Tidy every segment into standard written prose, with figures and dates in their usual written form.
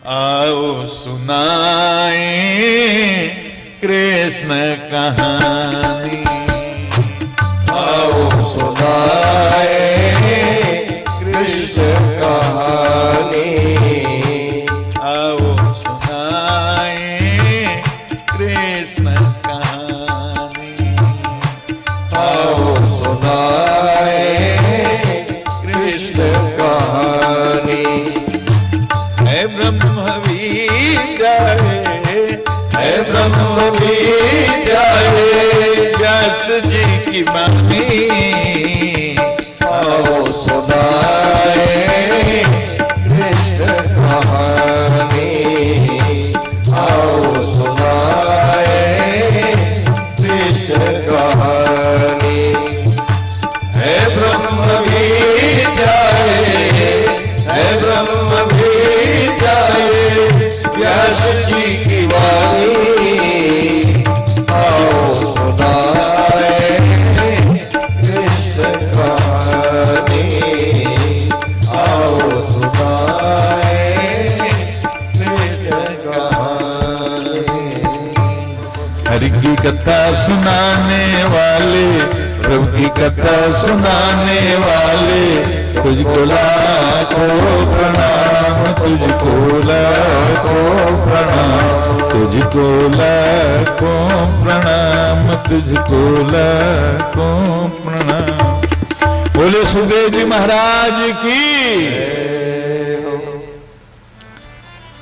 आओ सुनाए कृष्ण कहानी, आओ सुनाए कृष्ण कहानी, आओ सुनाए कृष्ण कहानी, आओ सुनाए कृष्ण कहानी। है ब्रह्म विद्या है ब्रह्म विद्या व्यास जी की बानी, आओ सुनाए कृष्ण कहानी, आओ सुनाए कृष्ण कहानी। है ब्रह्म विद्या है ब्रह्म विद्या व्यास जी की वाणी, आओ सुनाए कृष्ण कहानी, आओ सुनाए कृष्ण कहानी। हरि की कथा सुनाने वाले, प्रभु की कथा सुनाने वाले, तुझको लाखों प्रणाम, तुझको लाखों प्रणाम, तुझको लाखों प्रणाम, तुझको लाखों प्रणाम। बोले सुखदेव जी महाराज की।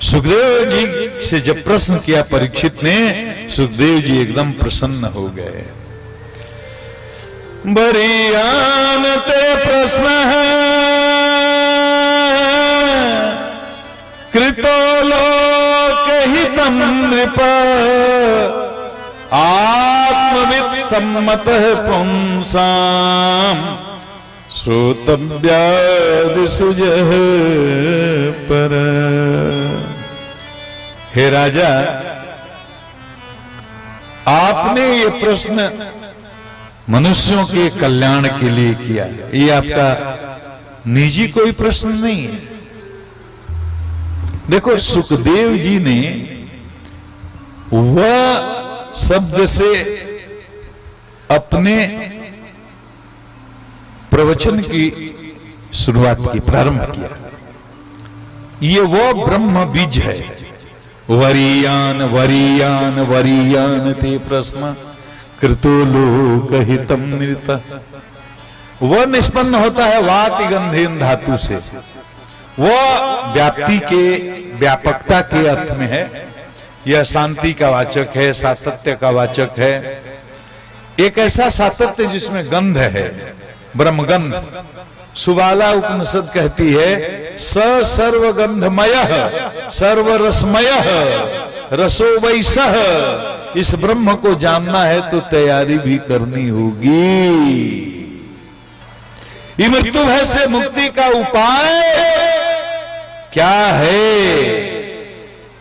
सुखदेव जी से जब प्रश्न किया परीक्षित ने, सुखदेव जी एकदम प्रसन्न हो गए। बरियान ते प्रश्न है कृतो लोक हितम नृप, आत्मवित् सम्मत पुंसाम श्रोतव्यादि सुजह पर। हे राजा, आपने ये प्रश्न मनुष्यों के कल्याण के लिए किया, ये आपका निजी कोई प्रश्न नहीं है। देखो, सुखदेव जी ने वह शब्द से अपने प्रवचन की शुरुआत की, प्रारंभ किया। ये वो ब्रह्म बीज है। वरीयान वरीयान वरीयान ते प्रश्न कृतो लोक हितम नृत। वह निष्पन्न होता है वाति गंधेन धातु से। वह व्याप्ति के, व्यापकता के अर्थ में है। यह शांति का वाचक है, सातत्य का वाचक है। एक ऐसा सातत्य जिसमें गंध है, ब्रह्मगंध। सुबाला उपनिषद कहती है, स सर्वगंधमय सर्वरसमय रसो वैसह। इस ब्रह्म को जानना है तो तैयारी भी करनी होगी। ये मृत्यु भय से मुक्ति का उपाय क्या है,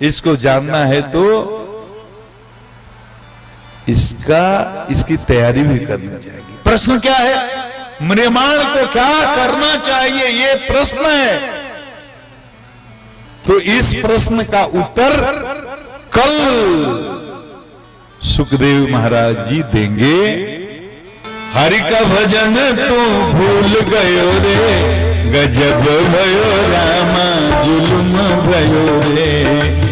इसको जानना है तो इसकी तैयारी भी करनी चाहिए। प्रश्न क्या है, म्रियमाण को क्या करना चाहिए, ये प्रश्न है। तो इस प्रश्न का उत्तर कल सुखदेव महाराज जी देंगे। हरि का भजन तू भूल गयो रे, गजब भयो रामा जुल्म भयो रे,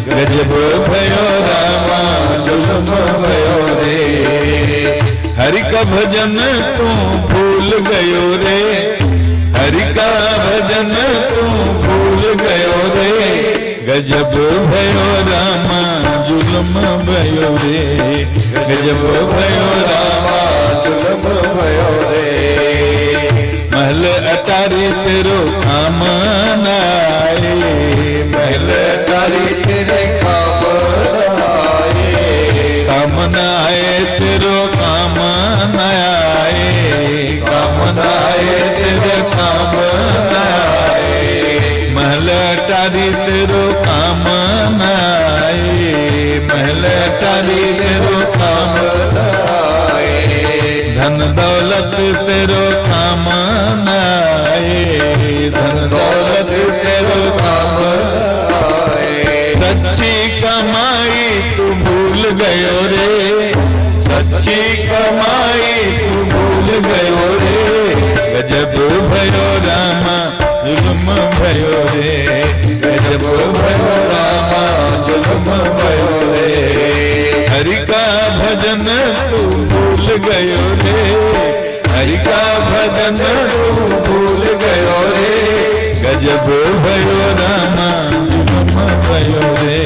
गजब भयो रामा जुल्म भयो रे। हरि का भजन तू भूल गयो रे, हरि का भजन तू भूल गयो रे, गजब भयो रामा जुल्म भयो रे, गजब भयो रामा जुल्म भयो रे। महल अटारी तेरो काम आए, महल अटारी तेरे काम आए, काम आए तेरो काम आए, काम आए तेरे काम आए। महल अटारी तेरो काम आए, महल अटारी तेरो काम धन दौलत तेरो काम न आए, धन दौलत तेरो काम आए। सच्ची कमाई तू भूल गयो रे, सच्ची कमाई तू भूल गयो रे। गजब भयो रामा जुल्म भयो रे, गजब भयो रामा जुल्म भयो रे। हरि का भजन तू भूल गयो रे, हरि का भजन तू भूल गयो रे। गजब भयो रामा जुल्म भयो रे,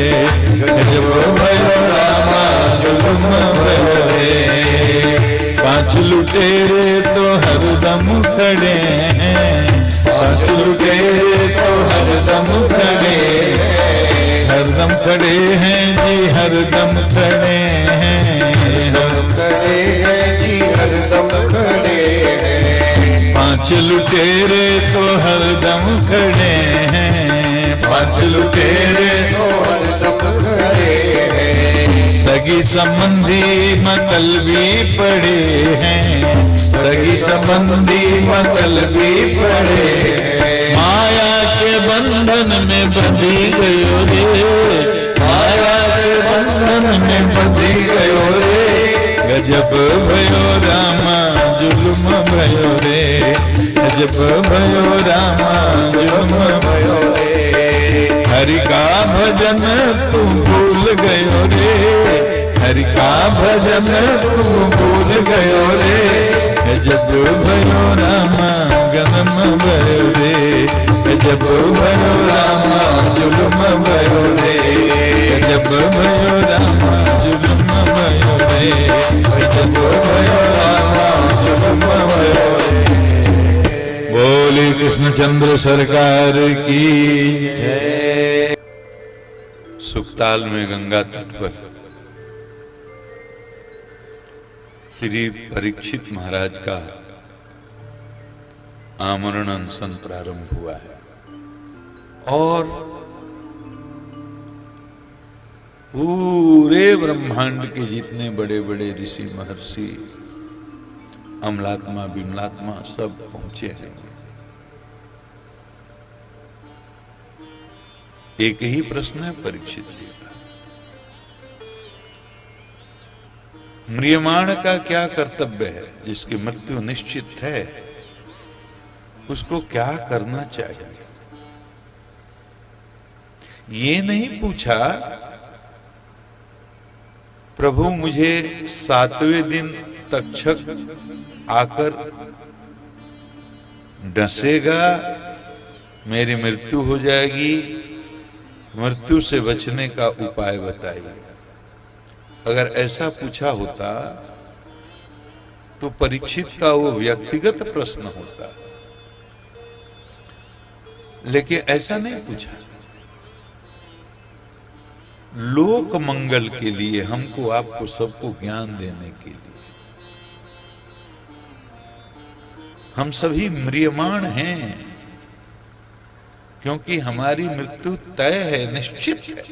गजब भयो रामा जुल्म भयो रे। पांच लुटेरे तो हरदम खड़े हैं, पांच लुटेरे तो हरदम खड़े हैं, हरदम खड़े हैं जी हरदम खड़े हैं, हरदम खड़े हैं जी हरदम खड़े हैं। पांच लुटेरे तो हरदम खड़े हैं, पांच लुटेरे तो हरदम खड़े हैं। सगी संबंधी मतलबी पड़े हैं, सगी संबंधी मतलबी पड़े हैं। माया के बंधन में बंधी गयो रे, माया के बंधन में बंधी गयो रे। गजब भयो रामा जुल्म भयो रे, गजब भयो रामा जुल्म भयो रे। हरि का भजन तू भूल गयो रे, हरि का भजन तू भूल गयो रे। गजब भयो रामा गनम भयो रे, गजब भयो रामा जुल्म भयो रे। गजब भयो रामा जुल्म भयो रे, गजब भयो रामा जुल्म भयो रे। बोले कृष्णचंद्र सरकार की जय। सुखताल में गंगा तट पर श्री परीक्षित महाराज का आमरण अनशन प्रारंभ हुआ है और पूरे ब्रह्मांड के जितने बड़े बड़े ऋषि महर्षि अमलात्मा विमलात्मा सब पहुंचे हैं। एक ही प्रश्न है परीक्षित जी का, म्रियमाण का क्या कर्तव्य है? जिसकी मृत्यु निश्चित है उसको क्या करना चाहिए? ये नहीं पूछा प्रभु मुझे 7वें दिन तक्षक आकर डसेगा, मेरी मृत्यु हो जाएगी, मृत्यु से बचने का उपाय बताइए। अगर ऐसा पूछा होता तो परीक्षित का वो व्यक्तिगत प्रश्न होता, लेकिन ऐसा नहीं पूछा। लोक मंगल के लिए, हमको आपको सबको ज्ञान देने के लिए। हम सभी म्रियमाण हैं क्योंकि हमारी मृत्यु तय है, निश्चित है।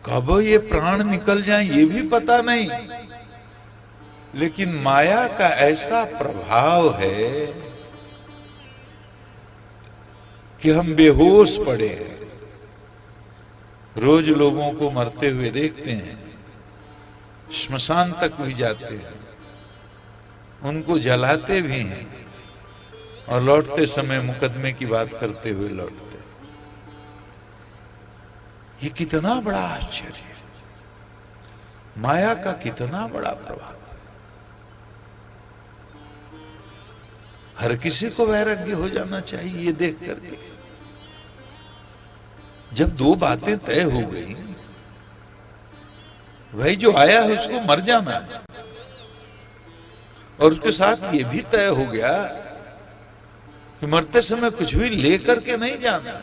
कब ये प्राण निकल जाए ये भी पता नहीं, लेकिन माया का ऐसा प्रभाव है कि हम बेहोश पड़े हैं। रोज लोगों को मरते हुए देखते हैं, श्मशान तक भी जाते हैं, उनको जलाते भी हैं और लौटते समय मुकदमे की बात करते हुए लौटते। ये कितना बड़ा आश्चर्य है, माया का कितना बड़ा प्रभाव। हर किसी को वैराग्य हो जाना चाहिए ये देख करके। जब दो बातें तय हो गई, भाई जो आया है उसको मर जाना है, और उसके साथ ये भी तय हो गया कि मरते समय कुछ भी लेकर के नहीं जाना।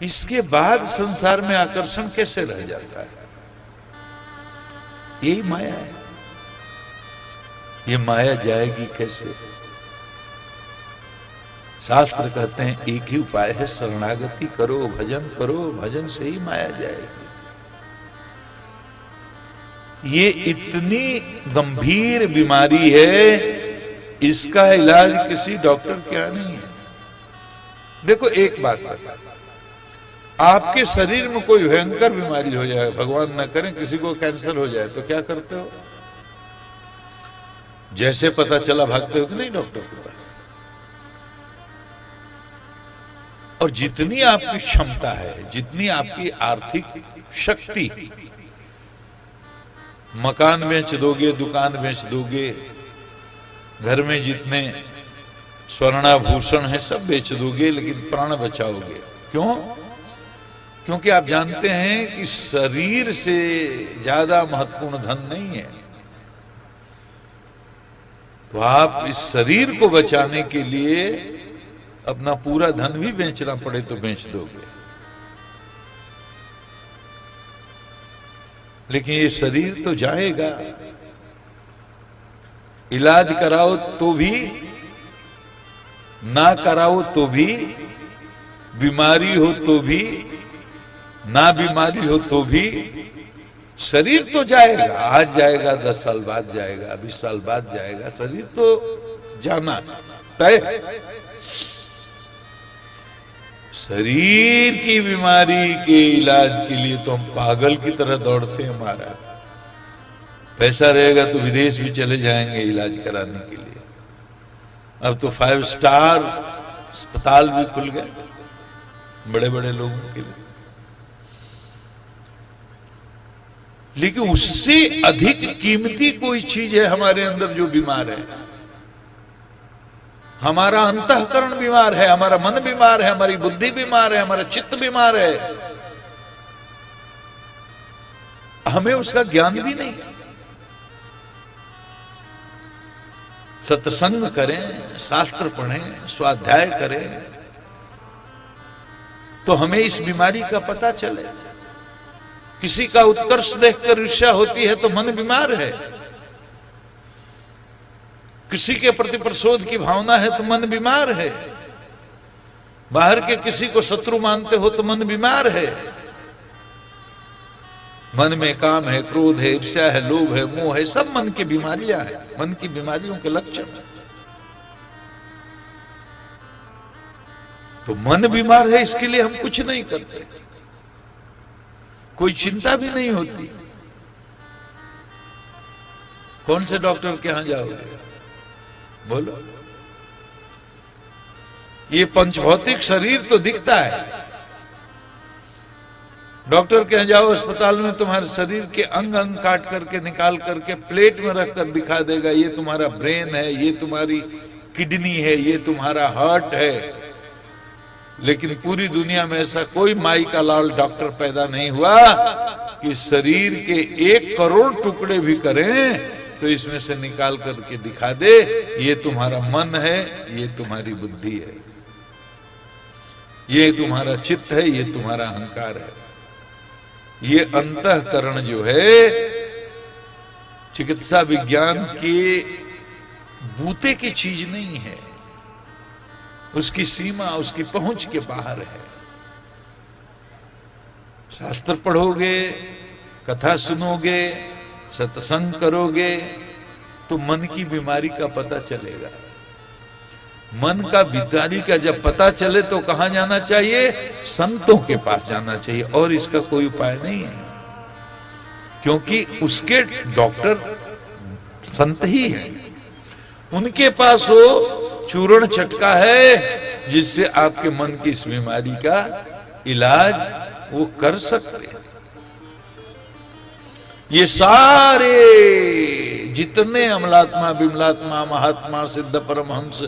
इसके बाद संसार में आकर्षण कैसे रह जाता है? यही माया है। ये माया जाएगी कैसे? शास्त्र कहते हैं एक ही उपाय है, शरणागति करो, भजन करो, भजन से ही माया जाएगी। ये इतनी गंभीर बीमारी है, इसका इलाज किसी डॉक्टर के यहाँ नहीं है। देखो एक बात बता, आपके शरीर में कोई भयंकर बीमारी हो जाए, भगवान न करे किसी को कैंसर हो जाए, तो क्या करते हो? जैसे पता चला भागते हो कि नहीं डॉक्टर के पास। और जितनी आपकी क्षमता है, जितनी आपकी आर्थिक शक्ति, मकान बेच दोगे, दुकान बेच दोगे, घर में जितने स्वर्णाभूषण है सब बेच दोगे, लेकिन प्राण बचाओगे। क्यों? क्योंकि आप जानते हैं कि शरीर से ज्यादा महत्वपूर्ण धन नहीं है। तो आप इस शरीर को बचाने के लिए अपना पूरा धन भी बेचना पड़े तो बेच दोगे, लेकिन ये शरीर तो जाएगा। इलाज कराओ तो भी, ना कराओ तो भी, बीमारी हो तो भी, ना बीमारी हो तो भी, शरीर तो जाएगा। आज जाएगा, 10 साल बाद जाएगा, 20 साल बाद जाएगा, शरीर तो जाना तय। शरीर की बीमारी के इलाज के लिए तो हम पागल की तरह दौड़ते हैं महाराज। पैसा रहेगा तो विदेश भी चले जाएंगे इलाज कराने के लिए। अब तो 5 स्टार अस्पताल भी खुल गए बड़े बड़े लोगों के लिए। लेकिन उससे अधिक कीमती कोई चीज है हमारे अंदर जो बीमार है। हमारा अंतःकरण बीमार है, हमारा मन बीमार है, हमारी बुद्धि बीमार है, हमारा चित्त बीमार है। हमें उसका ज्ञान भी नहीं। सत्संग करें, शास्त्र पढ़ें, स्वाध्याय करें, तो हमें इस बीमारी का पता चले। किसी का उत्कर्ष देखकर ईर्ष्या होती है तो मन बीमार है। किसी के प्रति प्रशोध की भावना है तो मन बीमार है। बाहर के किसी को शत्रु मानते हो तो मन बीमार है। मन में काम है, क्रोध है, ईर्ष्या है, लोभ है, मोह है, सब मन की बीमारियां हैं, मन की बीमारियों के लक्षण। तो मन बीमार है, इसके लिए हम कुछ नहीं करते, कोई चिंता भी नहीं होती। कौन से डॉक्टर के यहां जाओगे? बोलो। ये पंचभौतिक शरीर तो दिखता है। डॉक्टर के यहां जाओ, अस्पताल में तुम्हारे शरीर के अंग अंग काट करके निकाल करके प्लेट में रखकर दिखा देगा, ये तुम्हारा ब्रेन है, ये तुम्हारी किडनी है, ये तुम्हारा हार्ट है। लेकिन पूरी दुनिया में ऐसा कोई माई का लाल डॉक्टर पैदा नहीं हुआ कि शरीर के 1 करोड़ टुकड़े भी करें तो इसमें से निकाल करके दिखा दे, ये तुम्हारा मन है, ये तुम्हारी बुद्धि है, ये तुम्हारा चित्त है, ये तुम्हारा अहंकार है। ये अंतःकरण जो है चिकित्सा विज्ञान के बूते की चीज नहीं है। उसकी सीमा, उसकी पहुंच के बाहर है। शास्त्र पढ़ोगे, कथा सुनोगे, सत्संग करोगे तो मन की बीमारी का पता चलेगा। मन का बीमारी का जब पता चले तो कहां जाना चाहिए? संतों के पास जाना चाहिए, और इसका कोई उपाय नहीं है, क्योंकि उसके डॉक्टर संत ही हैं। उनके पास वो चूर्ण चटका है जिससे आपके मन की इस बीमारी का इलाज वो कर सकते हैं। ये सारे जितने अमलात्मा, विमलात्मा, महात्मा, सिद्ध परमहंस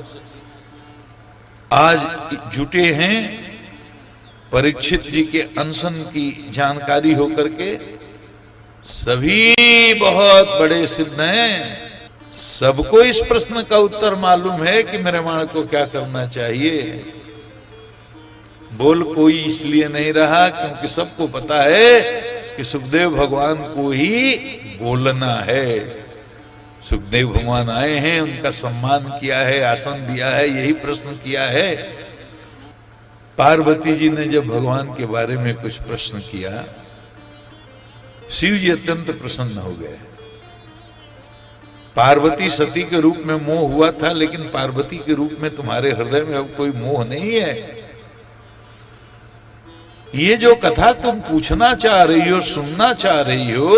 आज जुटे हैं परीक्षित जी के अनशन की जानकारी होकर के, सभी बहुत बड़े सिद्ध हैं। सबको इस प्रश्न का उत्तर मालूम है कि मेरे मां को क्या करना चाहिए। बोल कोई इसलिए नहीं रहा क्योंकि सबको पता है कि सुखदेव भगवान को ही बोलना है। सुखदेव भगवान आए हैं, उनका सम्मान किया है, आसन दिया है, यही प्रश्न किया है। पार्वती जी ने जब भगवान के बारे में कुछ प्रश्न किया शिव जी अत्यंत प्रसन्न हो गए। पार्वती सती के रूप में मोह हुआ था, लेकिन पार्वती के रूप में तुम्हारे हृदय में अब कोई मोह नहीं है। ये जो कथा तुम पूछना चाह रही हो, सुनना चाह रही हो,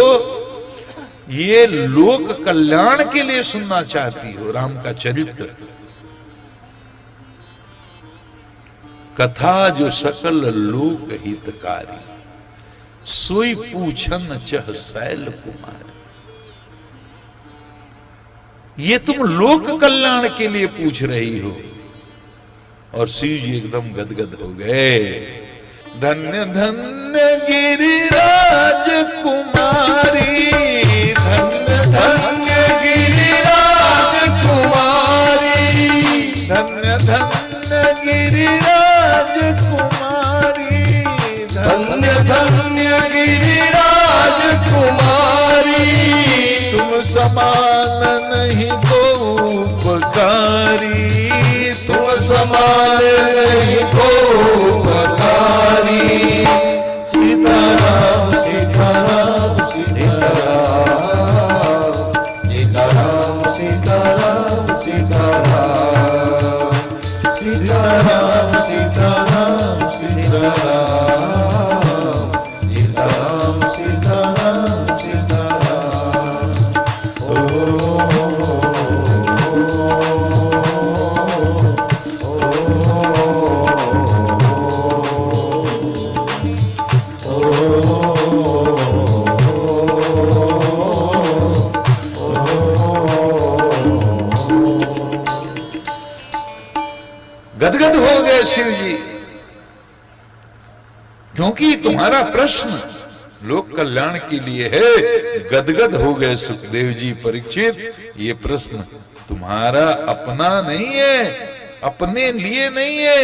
ये लोक कल्याण के लिए सुनना चाहती हो। राम का चरित्र कथा जो सकल लोक हितकारी, सोई पूछन चह शैल कुमार। ये तुम लोक कल्याण के लिए पूछ रही हो। और शिव जी एकदम गदगद हो गए। धन्य धन्य गिरिराज कुमारी, धन्य धन्य गिरिराज कुमारी, धन्य धन्य गिरिराज कुमारी, धन्य धन्य गिरिराज कुमारी। तुम समान नहीं को उपकारी, तुम समान नहीं को उपकारी। सीताराम सीताराम सीताराम, सीताराम सीताराम सीताराम, सीताराम सीताराम सीताराम, सीताराम सीताराम सीताराम। गदगद हो गए शिव जी, क्योंकि तुम्हारा प्रश्न लोक कल्याण के लिए है। गदगद हो गए सुखदेव जी। परीक्षित, ये प्रश्न तुम्हारा अपना नहीं है, अपने लिए नहीं है,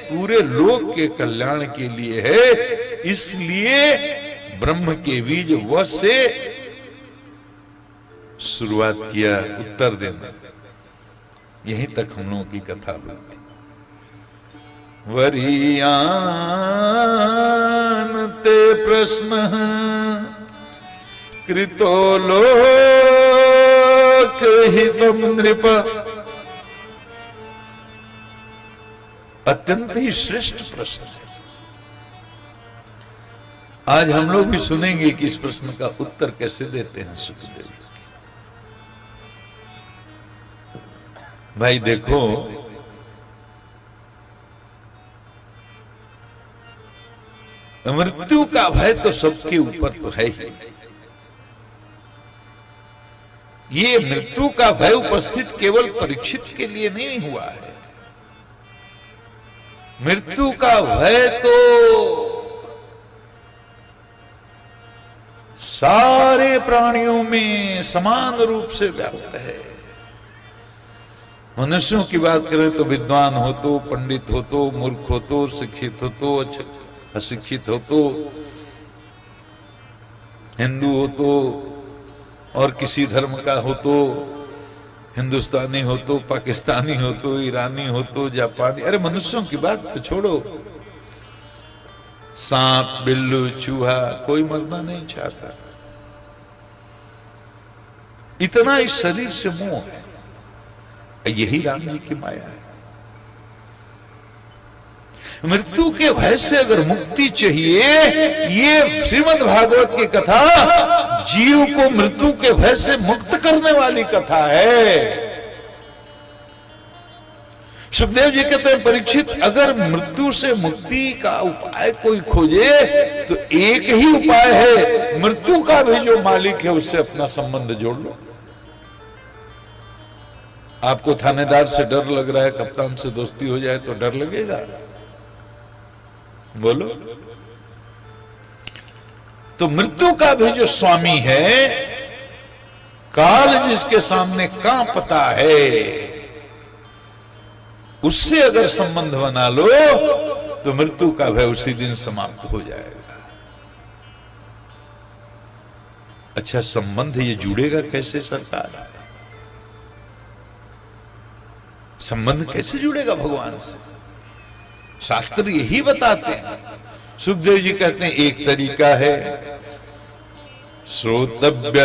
पूरे लोक के कल्याण के लिए है। इसलिए ब्रह्म के बीज व से शुरुआत किया उत्तर देना। यहीं तक हम लोगों की कथा हुई। वरीयान ते प्रश्न कृतो लोक हितम नृप। अत्यंत ही श्रेष्ठ प्रश्न है। आज हम लोग भी सुनेंगे कि इस प्रश्न का उत्तर कैसे देते हैं सुखदेव। भाई देखो, मृत्यु का भय तो सबके ऊपर तो है ही। ये मृत्यु का भय उपस्थित केवल परीक्षित के लिए नहीं हुआ है। मृत्यु का भय तो सारे प्राणियों में समान रूप से व्याप्त है। मनुष्यों की बात करें तो विद्वान हो तो, पंडित हो तो, मूर्ख हो तो, शिक्षित हो तो, अशिक्षित हो तो, हिंदू हो तो, और किसी धर्म का हो तो, हिंदुस्तानी हो तो, पाकिस्तानी हो तो, ईरानी हो तो, जापानी। अरे मनुष्यों की बात तो छोड़ो, सांप, बिल्लू, चूहा, कोई मरना नहीं चाहता। इतना इस शरीर से मोह है। यही राम जी की माया है। मृत्यु के भय से अगर मुक्ति चाहिए, ये श्रीमद् भागवत की कथा जीव को मृत्यु के भय से मुक्त करने वाली कथा है। सुखदेव जी कहते हैं, परीक्षित, अगर मृत्यु से मुक्ति का उपाय कोई खोजे तो एक ही उपाय है, मृत्यु का भी जो मालिक है उससे अपना संबंध जोड़ लो। आपको थानेदार से डर लग रहा है, कप्तान से दोस्ती हो जाए तो डर लगेगा? बोलो। तो मृत्यु का भी जो स्वामी है, काल जिसके सामने कांपता है, उससे अगर संबंध बना लो तो मृत्यु का भय उसी दिन समाप्त हो जाएगा। अच्छा, संबंध ये जुड़ेगा कैसे सरकार? संबंध कैसे जुड़ेगा भगवान से? शास्त्र यही बताते हैं। सुखदेव जी कहते हैं एक तरीका है, श्रोतव्य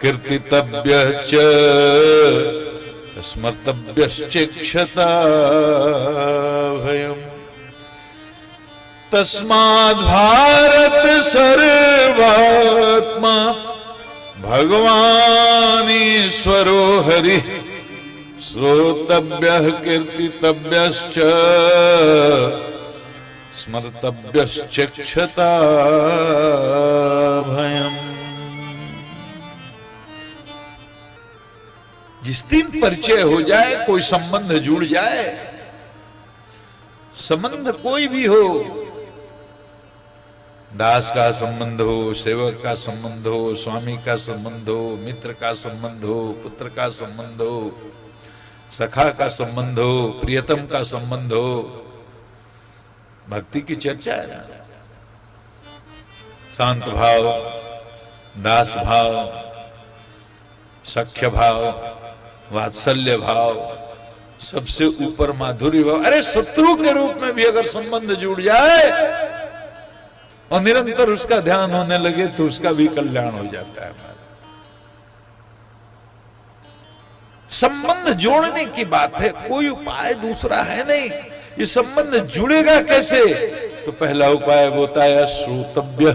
कीर्तितव्य च स्मर्तव्यश्चिक्षता भयम् तस्माद् भारत सर्वात्मा भगवानीश्वरो हरिः श्रोतव्यः कीर्तितव्यश्च स्मर्तव्यश्चिक्षता भयम्। जिस दिन परिचय हो जाए, कोई संबंध जुड़ जाए, संबंध कोई भी हो, दास का संबंध हो, सेवक का संबंध हो, स्वामी का संबंध हो, मित्र का संबंध हो, पुत्र का संबंध हो, सखा का संबंध हो, प्रियतम का संबंध हो, भक्ति की चर्चा है ना। शांत भाव, दास भाव, सख्य भाव, वात्सल्य भाव, सबसे ऊपर माधुर्य भाव। अरे शत्रु के रूप में भी अगर संबंध जुड़ जाए और निरंतर उसका ध्यान होने लगे तो उसका भी कल्याण हो जाता है। संबंध जोड़ने की बात है, कोई उपाय दूसरा है नहीं। ये संबंध जुड़ेगा कैसे? तो पहला उपाय होता है श्रोतव्य,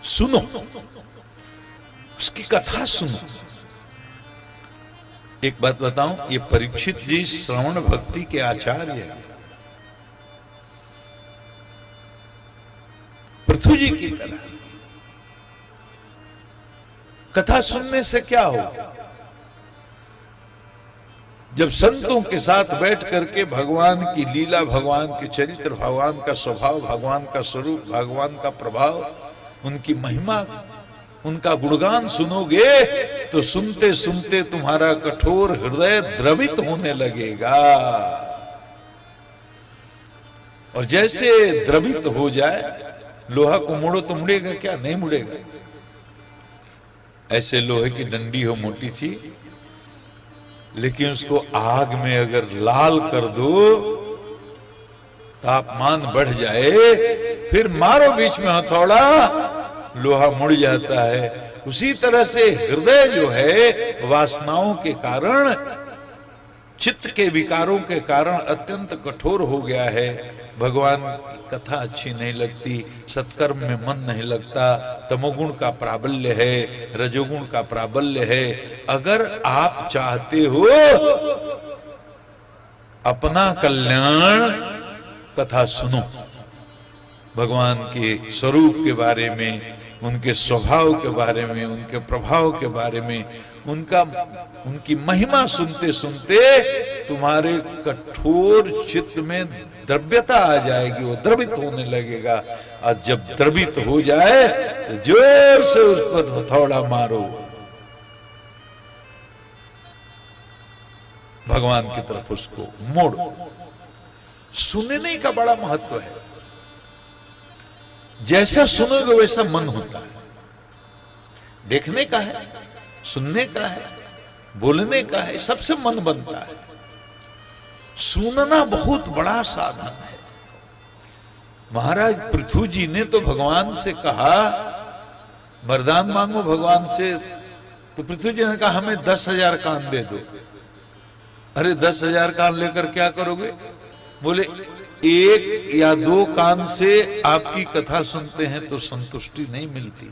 सुनो, उसकी कथा सुनो। एक बात बताऊं, ये परीक्षित जी श्रवण भक्ति के आचार्य हैं। पृथु जी की तरह कथा सुनने से क्या हो? जब संतों के साथ बैठ करके भगवान की लीला, भगवान के चरित्र, भगवान का स्वभाव, भगवान का स्वरूप, भगवान का प्रभाव, उनकी महिमा, उनका गुणगान सुनोगे तो सुनते सुनते तुम्हारा कठोर हृदय द्रवित होने लगेगा। और जैसे द्रवित हो जाए, लोहा को मोड़ो तो मुड़ेगा क्या? नहीं मुड़ेगा। ऐसे लोहे की डंडी हो मोटी सी, लेकिन उसको आग में अगर लाल कर दो, तापमान बढ़ जाए, फिर मारो बीच में हथौड़ा, लोहा मुड़ जाता है। उसी तरह से हृदय जो है वासनाओं के कारण, चित्त के विकारों के कारण अत्यंत कठोर हो गया है। भगवान की कथा अच्छी नहीं लगती, सत्कर्म में मन नहीं लगता, तमोगुण का प्राबल्य है, रजोगुण का प्राबल्य है। अगर आप चाहते हो अपना कल्याण, कथा सुनो, भगवान के स्वरूप के बारे में, उनके स्वभाव के बारे में, उनके प्रभाव के बारे में, उनकी महिमा सुनते सुनते तुम्हारे कठोर चित्त में द्रव्यता आ जाएगी, वो द्रवित होने लगेगा। और जब द्रवित हो जाए तो जोर से उस पर हथौड़ा मारो, भगवान की तरफ उसको मोड़ो। सुनने का बड़ा महत्व है। जैसा सुनोगे वैसा मन होता है। देखने का है, सुनने का है, बोलने का है, सबसे मन बनता है। सुनना बहुत बड़ा साधन है। महाराज पृथु जी ने तो भगवान से कहा, वरदान मांगो भगवान से, तो पृथु जी ने कहा हमें 10,000 कान दे दो। अरे 10,000 कान लेकर क्या करोगे? बोले 1 या 2 कान से आपकी कथा सुनते हैं तो संतुष्टि नहीं मिलती,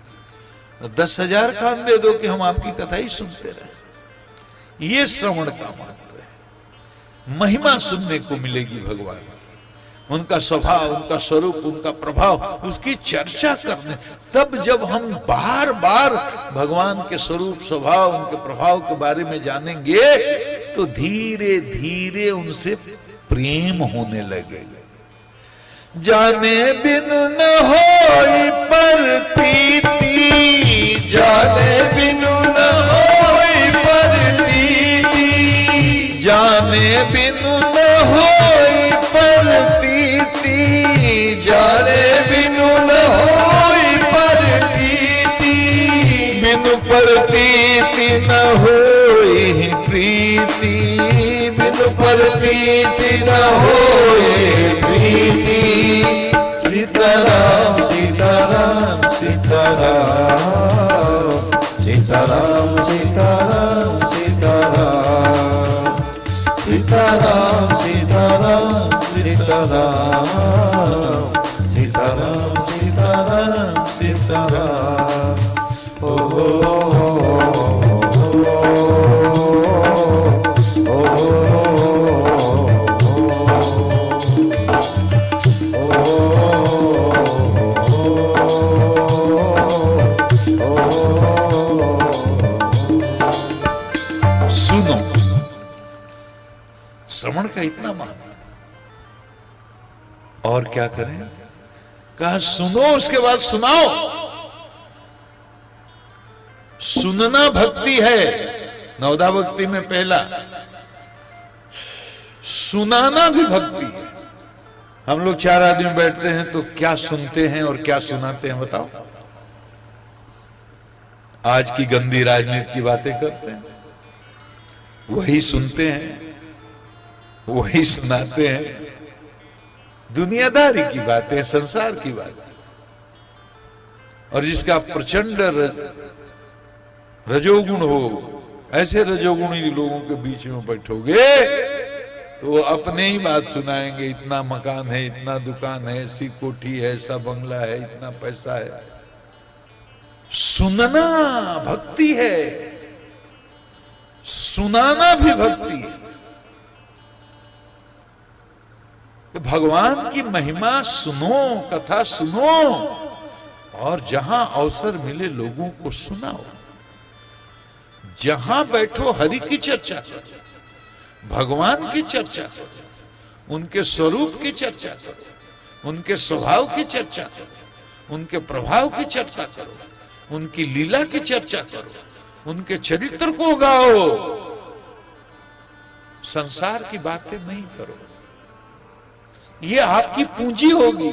10,000 कान दे दो कि हम आपकी कथा ही सुनते रहे। ये श्रवण का महत्व है। महिमा सुनने को मिलेगी भगवान, उनका स्वभाव, उनका स्वरूप, उनका प्रभाव, उसकी चर्चा करने। तब जब हम बार बार भगवान के स्वरूप, स्वभाव, उनके प्रभाव के बारे में जानेंगे तो धीरे धीरे उनसे प्रेम होने लगेगा। जाने बिनु न होई प्रतीति, जाने बिनु न होई प्रतीति, जाने बिनु न होई प्रतीति, जाने बिनु न होई प्रतीति, बिनु प्रतीति न होई प्रीति, बिनु प्रतीति न होई प्रीति। सीताराम सीताराम सीताराम सीताराम सीताराम सीताराम सीताराम सीताराम सीताराम सीताराम सीताराम सीताराम ओ श्रवण का इतना मान, और क्या करें? कहा सुनो, उसके बाद सुनाओ। सुनना भक्ति है, नवदा भक्ति में पहला। सुनाना भी भक्ति है। हम लोग 4 आदमी बैठते हैं तो क्या सुनते हैं और क्या सुनाते हैं बताओ? आज की गंदी राजनीति की बातें करते हैं, वही सुनते हैं, वही सुनाते हैं। दुनियादारी की बातें, संसार की बातें। और जिसका प्रचंड रजोगुण हो, ऐसे रजोगुणी लोगों के बीच में बैठोगे तो वो अपने ही बात सुनाएंगे। इतना मकान है, इतना दुकान है, ऐसी कोठी है, ऐसा बंगला है, इतना पैसा है। सुनना भक्ति है, सुनाना भी भक्ति है। तो भगवान की महिमा सुनो, कथा सुनो, और जहां अवसर मिले लोगों को सुनाओ। जहां बैठो हरि की चर्चा करो, भगवान की चर्चा करो, उनके स्वरूप की चर्चा करो, उनके स्वभाव की चर्चा करो, उनके प्रभाव की चर्चा करो, उनकी लीला की चर्चा करो, उनके चरित्र को गाओ। संसार की बातें नहीं करो, ये आपकी पूंजी होगी।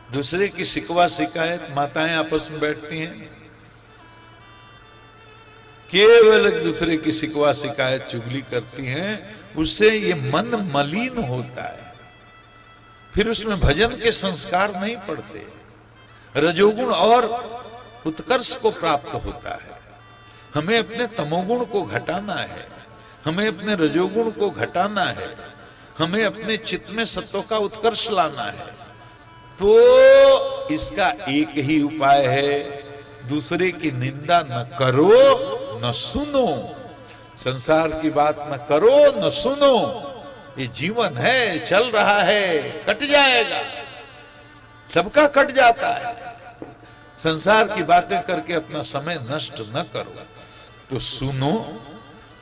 दूसरे की शिकवा शिकायत, माताएं आपस में बैठती हैं, केवल एक दूसरे की शिकवा शिकायत चुगली करती हैं, उससे ये मन मलिन होता है। फिर उसमें भजन के संस्कार नहीं पड़ते, रजोगुण और उत्कर्ष को प्राप्त होता है। हमें अपने तमोगुण को घटाना है, हमें अपने रजोगुण को घटाना है, हमें अपने चित्त में सत्व का उत्कर्ष लाना है। तो इसका एक ही उपाय है, दूसरे की निंदा न करो न सुनो, संसार की बात न करो न सुनो। ये जीवन है, चल रहा है, कट जाएगा, सबका कट जाता है। संसार की बातें करके अपना समय नष्ट न करो। तो सुनो,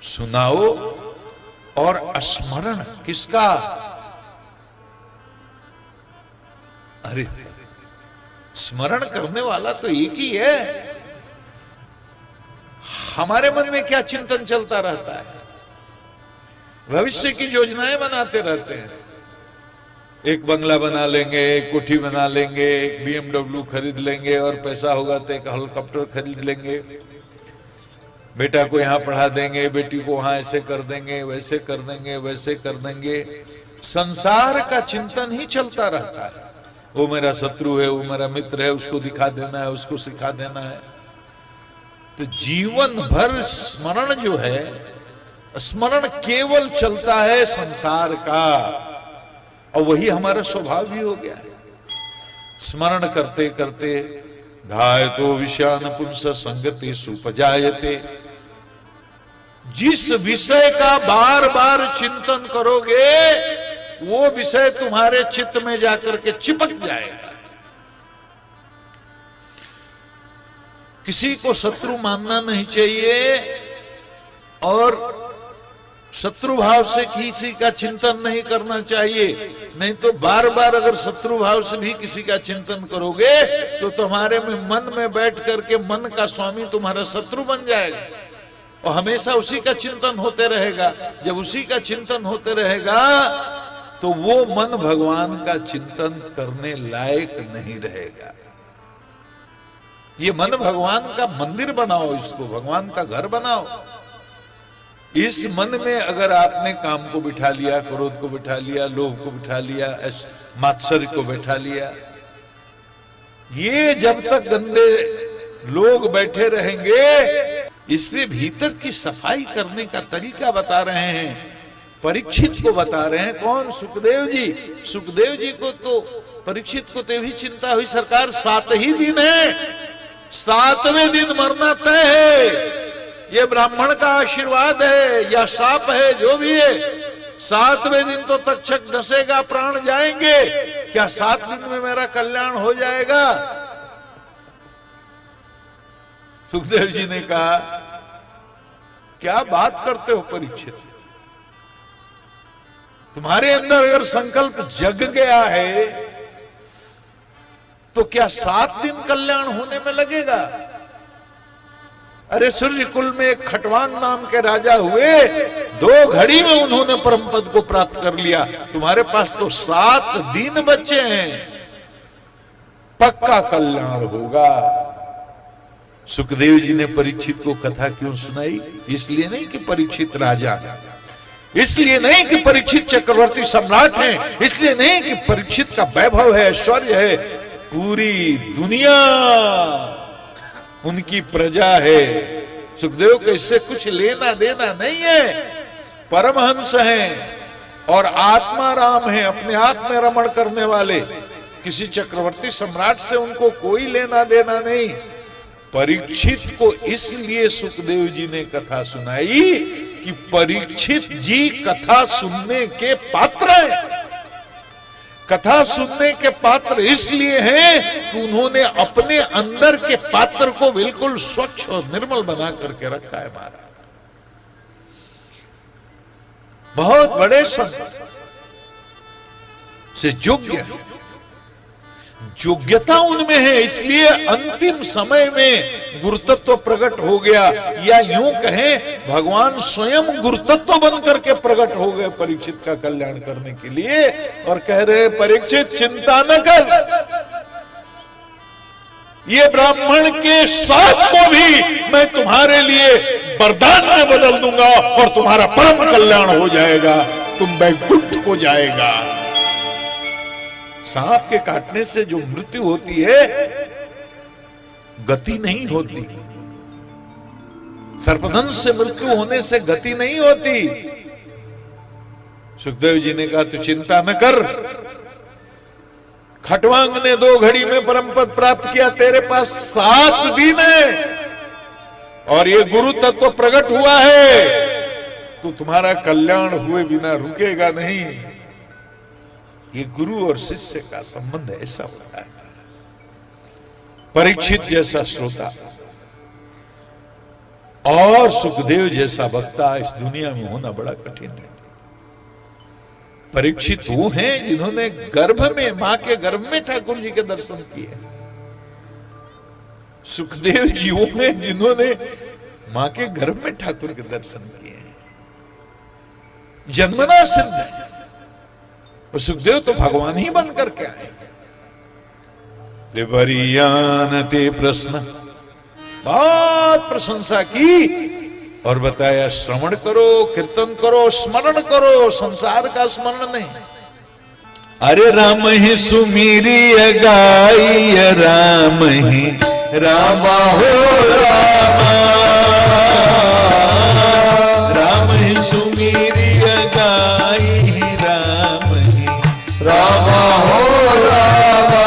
सुनाओ, और स्मरण किसका? अरे स्मरण करने वाला तो एक ही है। हमारे मन में क्या चिंतन चलता रहता है? भविष्य की योजनाएं बनाते रहते हैं। एक बंगला बना लेंगे, एक कोठी बना लेंगे, एक BMW खरीद लेंगे, और पैसा होगा तो एक हेलीकॉप्टर खरीद लेंगे। बेटा को यहाँ पढ़ा देंगे, बेटी को वहां ऐसे कर देंगे, वैसे कर देंगे, वैसे कर देंगे। संसार का चिंतन ही चलता रहता है। वो मेरा शत्रु है, वो मेरा मित्र है, उसको दिखा देना है, उसको सिखा देना है। तो जीवन भर स्मरण जो है, स्मरण केवल चलता है संसार का, और वही हमारा स्वभाव भी हो गया है। स्मरण करते करते धायतो विषयान पुंस संगति सुपजायते। जिस विषय का बार बार चिंतन करोगे, वो विषय तुम्हारे चित्त में जाकर के चिपक जाएगा। किसी को शत्रु मानना नहीं चाहिए, और शत्रु भाव से किसी का चिंतन नहीं करना चाहिए। नहीं तो बार बार अगर शत्रु भाव से भी किसी का चिंतन करोगे तो तुम्हारे में मन में बैठ करके मन का स्वामी तुम्हारा शत्रु बन जाएगा, और हमेशा उसी का चिंतन होते रहेगा। जब उसी का चिंतन होते रहेगा तो वो मन भगवान का चिंतन करने लायक नहीं रहेगा। ये मन भगवान का मंदिर बनाओ, इसको भगवान का घर बनाओ। इस मन में अगर आपने काम को बिठा लिया, क्रोध को बिठा लिया, लोभ को बिठा लिया, मात्सर्य को बिठा लिया, ये जब तक गंदे लोग बैठे रहेंगे, इसलिए भीतर की सफाई करने का तरीका बता रहे हैं, परीक्षित को बता रहे हैं। कौन? सुखदेव जी। सुखदेव जी को तो, परीक्षित को तो भी चिंता हुई, सरकार 7 ही दिन है, 7वें दिन मरना तय है, ये ब्राह्मण का आशीर्वाद है या शाप है, जो भी है, 7वें दिन तो तक्षक डसेगा, प्राण जाएंगे, क्या 7 दिन में मेरा कल्याण हो जाएगा? सुखदेव जी ने कहा, क्या बात करते हो परीक्षित, तुम्हारे अंदर अगर संकल्प जग गया है तो क्या 7 दिन कल्याण होने में लगेगा? अरे सूर्य कुल में एक खटवांग नाम के राजा हुए, 2 घड़ी में उन्होंने परम पद को प्राप्त कर लिया, तुम्हारे पास तो 7 दिन बचे हैं, पक्का कल्याण होगा। सुखदेव जी ने परीक्षित को कथा क्यों सुनाई? इसलिए नहीं कि परीक्षित राजा है, इसलिए नहीं कि परीक्षित चक्रवर्ती सम्राट हैं, इसलिए नहीं कि परीक्षित का वैभव है, ऐश्वर्य है, पूरी दुनिया उनकी प्रजा है। सुखदेव को इससे कुछ लेना देना नहीं है, परमहंस हैं और आत्मा राम है, अपने आप में रमण करने वाले, किसी चक्रवर्ती सम्राट से उनको कोई लेना देना नहीं। परीक्षित को इसलिए सुखदेव जी ने कथा सुनाई कि परीक्षित जी कथा सुनने के पात्र हैं। कथा सुनने के पात्र इसलिए हैं कि उन्होंने अपने अंदर के पात्र को बिल्कुल स्वच्छ और निर्मल बना करके रखा है। महाराज बहुत बड़े संत से योग्य, योग्यता उनमें है, इसलिए अंतिम समय में गुरुतत्व प्रकट हो गया, या यूं कहें भगवान स्वयं गुरुतत्व बनकर के प्रकट हो गए परीक्षित का कल्याण करने के लिए, और कह रहे परीक्षित चिंता न कर, ये ब्राह्मण के साथ को भी मैं तुम्हारे लिए वरदान में बदल दूंगा और तुम्हारा परम कल्याण हो जाएगा, तुम वैकुंठ को जाएगा। सांप के काटने से जो मृत्यु होती है, गति नहीं होती। सर्पदंश से मृत्यु होने से गति नहीं होती। सुखदेव जी ने कहा, तू चिंता न कर, खटवांग ने 2 घड़ी में परम पद प्राप्त किया, तेरे पास 7 दिन है और ये गुरु तत्व प्रकट हुआ है, तो तुम्हारा कल्याण हुए बिना रुकेगा नहीं। ये गुरु और शिष्य का संबंध ऐसा होता है। परीक्षित जैसा श्रोता और सुखदेव जैसा वक्ता इस दुनिया में होना बड़ा कठिन है। परीक्षित वो हैं जिन्होंने गर्भ में, मां के गर्भ में ठाकुर जी के दर्शन किए। सुखदेव जी वो हैं जिन्होंने मां के गर्भ में ठाकुर के दर्शन किए। जन्मना सिद्ध है। सुखदेव तो भगवान ही बन करके आए। वरियान ते प्रश्न, बहुत प्रशंसा की और बताया श्रवण करो, कीर्तन करो, स्मरण करो, संसार का स्मरण नहीं। अरे राम ही सुमीरिय गाई, राम ही रामा हो रामा, राम ही सुमीरिय गाई, रामा हो रामा,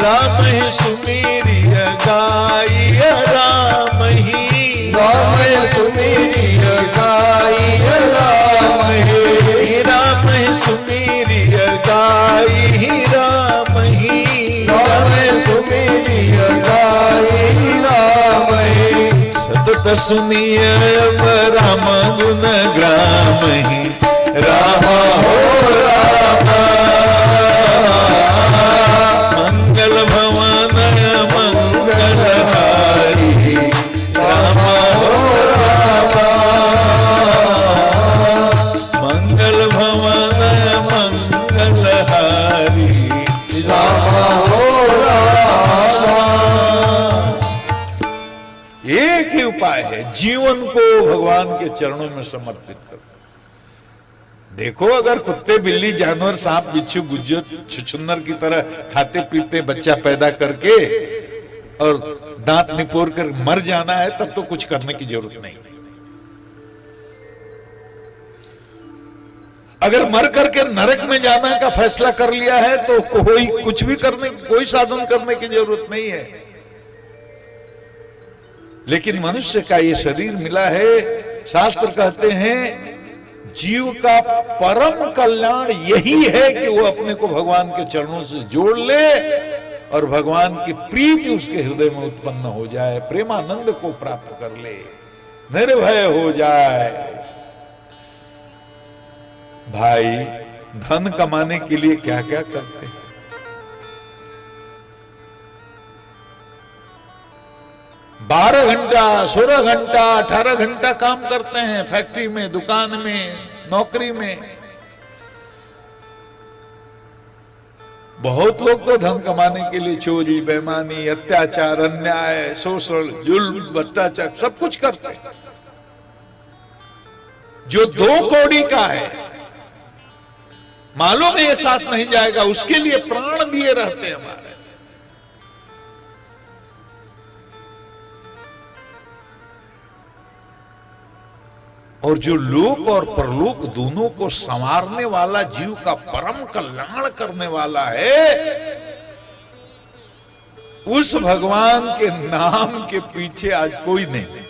राम ही सुमीरिय गाई, राम ही, राम सुमीरिय गाई, राम ही, राम ही सुमीरिय गाई, राम ही, राम सुमीरिय गाई, राम ही, सतत सुनिय राम गुण ग्राम ही, रामा हो रामा, मंगल भवन मंगलहारी, रामा हो रामा, मंगल भवन मंगलहारी, रामा हो रामा। एक ही उपाय है, जीवन को भगवान के चरणों में समर्पित करो। देखो, अगर कुत्ते बिल्ली जानवर सांप बिच्छू गुज्जर छुछुन्नर की तरह खाते पीते बच्चा पैदा करके और दांत निपोर कर मर जाना है, तब तो कुछ करने की जरूरत नहीं। अगर मर करके नरक में जाने का फैसला कर लिया है तो कोई कुछ भी करने, कोई साधन करने की जरूरत नहीं है। लेकिन मनुष्य का ये शरीर मिला है, शास्त्र कहते हैं जीव का परम कल्याण यही है कि वो अपने को भगवान के चरणों से जोड़ ले और भगवान की प्रीति उसके हृदय में उत्पन्न हो जाए, प्रेमानंद को प्राप्त कर ले, निर्भय हो जाए। भाई, धन कमाने के लिए क्या क्या करते हैं? 12 घंटा, 16 घंटा, 18 घंटा काम करते हैं, फैक्ट्री में, दुकान में, नौकरी में। बहुत लोग तो धन कमाने के लिए चोरी, बेईमानी, अत्याचार, अन्याय, शोषण, जुल्म, भ्रष्टाचार सब कुछ करते हैं। जो 2 कौड़ी का है, मालूम है ये साथ नहीं जाएगा, उसके लिए प्राण दिए रहते हैं हमारे। और जो लोक और परलोक दोनों को संवारने वाला, जीव का परम कल्याण करने वाला है, उस भगवान के नाम के पीछे आज कोई नहीं।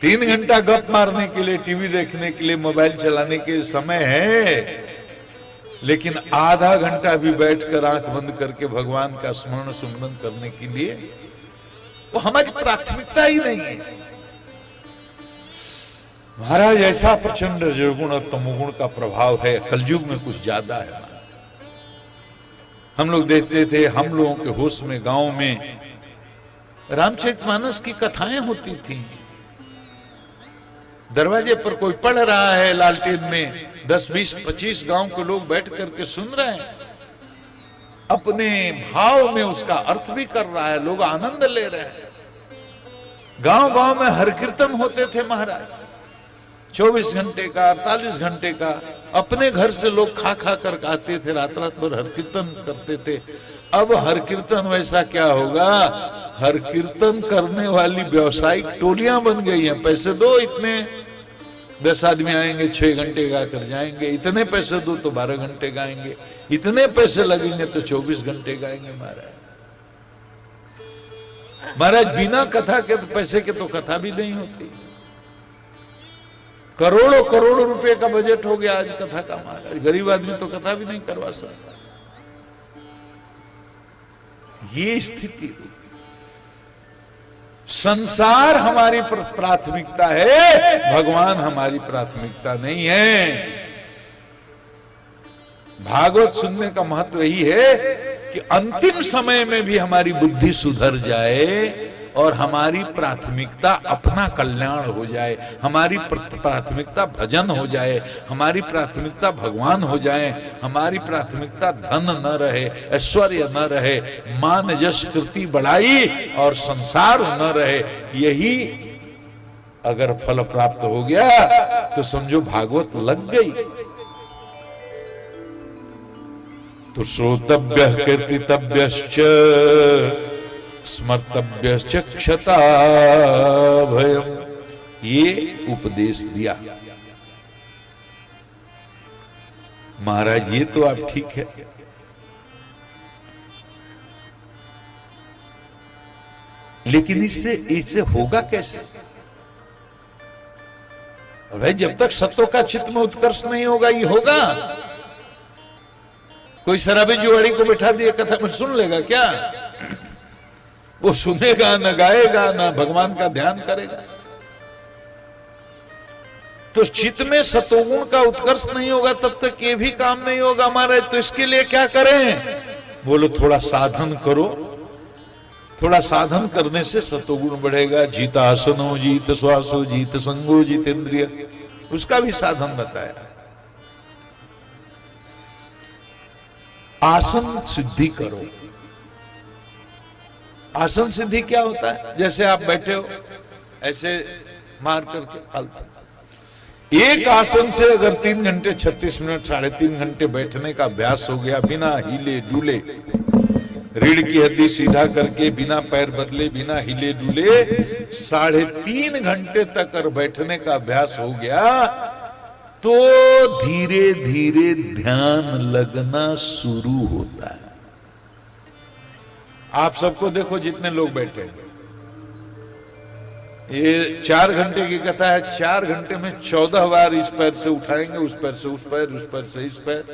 3 घंटा गप मारने के लिए, टीवी देखने के लिए, मोबाइल चलाने के समय है, लेकिन आधा घंटा भी बैठकर आंख बंद करके भगवान का स्मरण सुमरण करने के लिए वो हमारी प्राथमिकता ही नहीं है। महाराज, ऐसा प्रचंड रजोगुण और तमोगुण का प्रभाव है, कलयुग में कुछ ज्यादा है। हम लोग देखते थे, हम लोगों के होश में गांव में रामचरितमानस की कथाएं होती थी। दरवाजे पर कोई पढ़ रहा है, लालटेन में 10, 20, 25 गांव के लोग बैठ करके सुन रहे हैं, अपने भाव में उसका अर्थ भी कर रहा है, लोग आनंद ले रहे हैं। गांव गांव में हर कीर्तन होते थे महाराज, 24 घंटे का, 48 घंटे का। अपने घर से लोग खा खा कर आते थे, रात रात भर हर कीर्तन करते थे। अब हर कीर्तन वैसा क्या होगा, हर कीर्तन करने वाली व्यावसायिक टोलियां बन गई हैं। पैसे दो, इतने 10 आदमी आएंगे, 6 घंटे गा कर जाएंगे। इतने पैसे दो तो 12 घंटे गाएंगे। इतने पैसे लगेंगे तो 24 घंटे गाएंगे। महाराज बिना कथा के तो, पैसे के तो कथा भी नहीं होती। करोड़ों करोड़ों रुपए का बजट हो गया आज कथा का महाराज। गरीब आदमी तो कथा भी नहीं करवा सकता। ये स्थिति, संसार हमारी प्राथमिकता है, भगवान हमारी प्राथमिकता नहीं है। भागवत सुनने का महत्व यही है कि अंतिम समय में भी हमारी बुद्धि सुधर जाए और हमारी प्राथमिकता अपना कल्याण हो जाए, हमारी प्राथमिकता भजन हो जाए, हमारी प्राथमिकता भगवान हो जाए, हमारी प्राथमिकता धन न रहे, ऐश्वर्य न रहे, मान यश कीर्ति बढ़ाई और संसार न रहे। यही अगर फल प्राप्त हो गया तो समझो भागवत लग गई। तो श्रोतव्य कीर्तितव्यश्च स्मर्तव्यश्च क्षता भयम, ये उपदेश दिया महाराज। ये तो आप ठीक है, लेकिन इससे होगा कैसे? भाई जब तक सत्व का चित्त में उत्कर्ष नहीं होगा, ये होगा? कोई शराबी जुआड़ी को बैठा दिए कथा में सुन लेगा क्या? वो सुनेगा न गाएगा न भगवान का ध्यान करेगा। तो चित्त में सतोगुण का उत्कर्ष नहीं होगा तब तक ये भी काम नहीं होगा हमारे। तो इसके लिए क्या करें? बोलो थोड़ा साधन करो। थोड़ा साधन करने से सतोगुण बढ़ेगा। जीता आसनो जीत श्वासो जीत संगो जितेंद्रिय, उसका भी साधन बताया। आसन सिद्धि करो। आसन सिद्धि क्या होता है? जैसे आप बैठे हो ऐसे मार करके एक आसन से अगर 3 घंटे 36 मिनट 3.5 घंटे बैठने का अभ्यास हो गया, बिना हिले डुले, रीढ़ की हड्डी सीधा करके, बिना पैर बदले, बिना हिले डुले 3.5 घंटे तक अगर बैठने का अभ्यास हो गया, तो धीरे धीरे ध्यान लगना शुरू होता है। आप सबको देखो, जितने लोग बैठे हैं, ये 4 घंटे की कथा है, 4 घंटे में 14 बार इस पैर से उठाएंगे, उस पैर से उस पैर, उस पैर से इस पैर।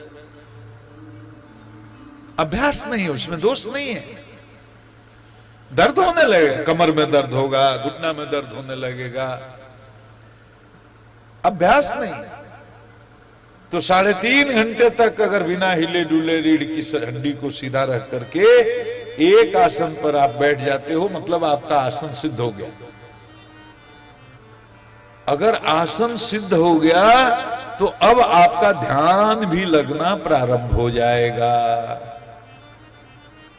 अभ्यास नहीं है, उसमें दोष नहीं है। दर्द होने लगेगा, कमर में दर्द होगा, घुटना में दर्द होने लगेगा, अभ्यास नहीं। तो 3.5 घंटे तक अगर बिना हिले डुले रीढ़ की हड्डी को सीधा रख करके एक आसन पर आप बैठ जाते हो, मतलब आपका आसन सिद्ध हो गया। अगर आसन सिद्ध हो गया तो अब आपका ध्यान भी लगना प्रारंभ हो जाएगा।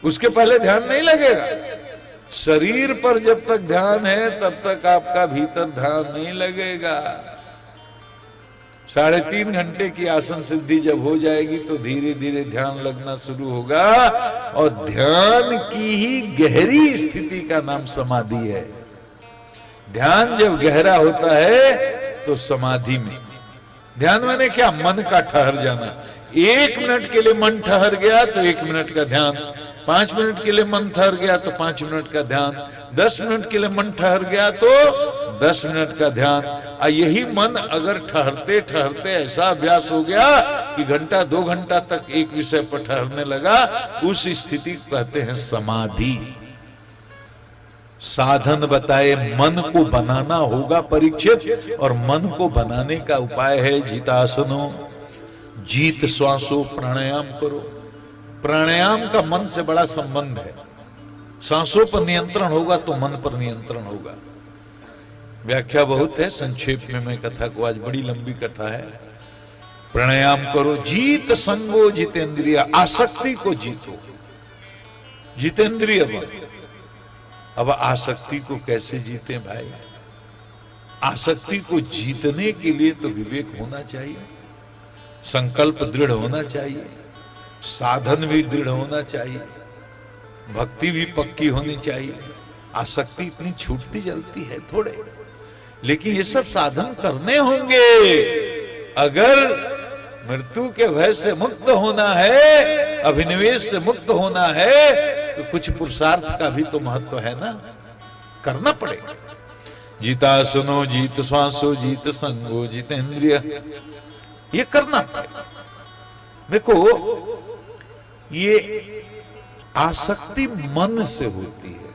उसके पहले ध्यान नहीं लगेगा। शरीर पर जब तक ध्यान है तब तक आपका भीतर ध्यान नहीं लगेगा। 3.5 घंटे की आसन सिद्धि जब हो जाएगी तो धीरे धीरे ध्यान लगना शुरू होगा, और ध्यान की ही गहरी स्थिति का नाम समाधि है। ध्यान जब गहरा होता है तो समाधि में, ध्यान मैंने क्या, मन का ठहर जाना। 1 मिनट के लिए मन ठहर गया तो 1 मिनट का ध्यान, 5 मिनट के लिए मन ठहर गया तो 5 मिनट का ध्यान, 10 मिनट के लिए मन ठहर गया तो 10 मिनट का ध्यान। यही मन अगर ठहरते ठहरते ऐसा अभ्यास हो गया कि घंटा 2 घंटा तक एक विषय पर ठहरने लगा, उस स्थिति को कहते हैं समाधि। साधन बताए, मन को बनाना होगा परीक्षित, और मन को बनाने का उपाय है जितासनो, जीत श्वासो, प्राणायाम करो। प्राणायाम का मन से बड़ा संबंध है। सांसों पर नियंत्रण होगा तो मन पर नियंत्रण होगा। व्याख्या बहुत है, संक्षेप में मैं कथा को, आज बड़ी लंबी कथा है। प्राणायाम करो, जीत संगो जितेंद्रिय, आसक्ति को जीतो, जितेंद्रिय बनो। अब आसक्ति को कैसे जीते भाई? आसक्ति को जीतने के लिए तो विवेक होना चाहिए, संकल्प दृढ़ होना चाहिए, साधन भी दृढ़ होना चाहिए, भक्ति भी पक्की होनी चाहिए। आसक्ति इतनी छूटती जलती है थोड़े, लेकिन ये सब साधन करने होंगे। अगर मृत्यु के भय से मुक्त होना है, अभिनिवेश से मुक्त होना है, तो कुछ पुरुषार्थ का भी तो महत्व है ना, करना पड़ेगा। जीता सुनो, जीत श्वासो, जीत संगो, जितेंद्रिय, ये करना पड़ेगा। देखो, ये आसक्ति मन से होती है।